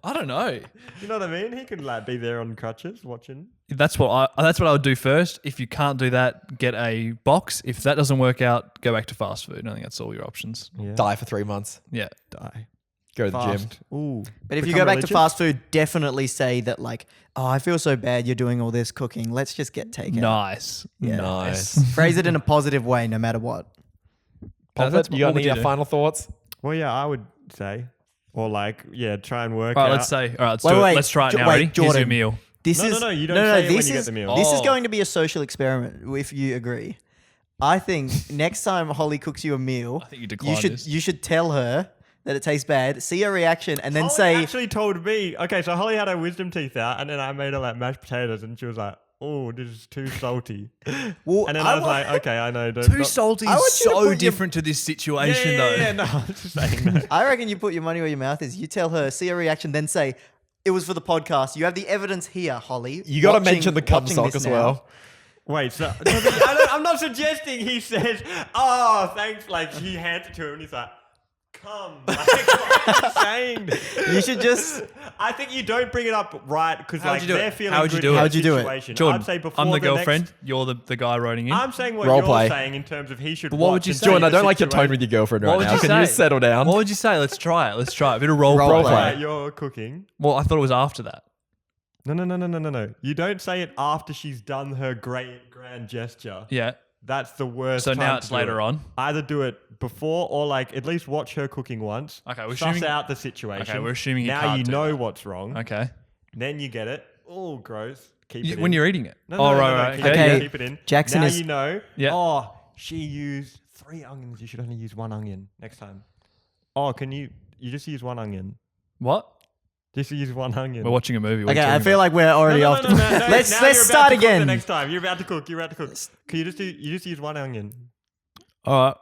I don't know. You know what I mean? He could like be there on crutches watching. That's what I would do first. If you can't do that, get a box. If that doesn't work out, go back to fast food. I think that's all your options. Yeah. Die for 3 months. Yeah. Die. Go to the gym. Fast. Ooh. But if you Become go back religious? to fast food, definitely say that like, oh, I feel so bad you're doing all this cooking. Let's just get takeout. Nice. Yeah. Nice. Phrase it in a positive way, no matter what. Prophet, you got what would any you do? final thoughts? Well, yeah, I would say, or like, yeah, try and work All right, out. let's say. All right, let's Wait, do wait, it. Let's try it Jo- now. wait, Ready? Here's your Jordan. meal. This No, is no, no, you don't say it when this you get is the meal. this is Oh. going to be a social experiment if you agree. I think next time Holly cooks you a meal, I think you decline this. you should tell her that it tastes bad, see her reaction, and then Holly say, actually told me. Okay, so Holly had her wisdom teeth out, and then I made her like mashed potatoes, and she was like, "Oh, this is too salty." well, And then I was like, "Okay, I know." Don't, Too not- salty I is want you to put so your- different to this situation, yeah, though. yeah, no, I was just saying that. I reckon you put your money where your mouth is. You tell her, see her reaction, then say, it was for the podcast. You have the evidence here, Holly. You got to Watching- mention the cum watching sock this as now. well. Wait, so I'm not suggesting he says, "Oh, thanks." Like he hands it to him, and he's like, "Come." Like, what are you saying? You should just. I think you don't bring it up right because How'd like you do they're it? feeling How'd you good do in it? that How'd you do it? situation. Jordan, I'd say before I'm the next- girlfriend. You're the guy writing in. I'm saying what Role you're play. saying in terms of he should. But what would watch you and say? see Jordan, I the don't like your tone situation. with your girlfriend What right would now. you Can say? you just settle down? What would you say? Let's try it. Let's try it. A bit of role Role play. play. Like, you're cooking. Well, I thought it was after that. No. You don't say it after she's done her great grand gesture. Yeah. That's the worst. So time now to it's do later it. on. Either do it before or like at least watch her cooking once. Okay, we're suss assuming- out the situation. Okay, we're assuming you now can't you do know that. what's wrong. Okay. Then you get it. Oh, gross. Keep it When in. you're eating it. No, oh, no, right, no, right. Keep, Okay. it in, Okay. keep it in. Jackson now is- you know. Yeah. Oh, she used 3 onions. You should only use 1 onion next time. Oh, can you just use 1 onion? What? Just use 1 onion. We're watching a movie. What are you Okay, I talking feel about? like we're already off. No. Let's Now you're about start to cook the again. next time. You're about to cook. Can you just use 1 onion? All right.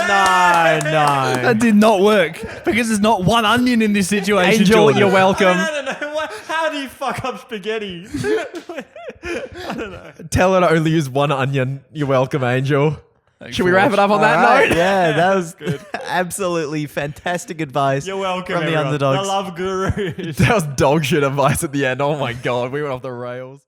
No. That did not work because there's not one onion in this situation. Angel, Jordan. you're welcome. No. How do you fuck up spaghetti? I don't know. Tell her to only use 1 onion. You're welcome, Angel. Thanks Should we for wrap it up on that All right, note? yeah, that was absolutely fantastic advice. You're welcome, From the everyone. Underdogs. The love gurus. That was dog shit advice at the end. Oh my god, we went off the rails.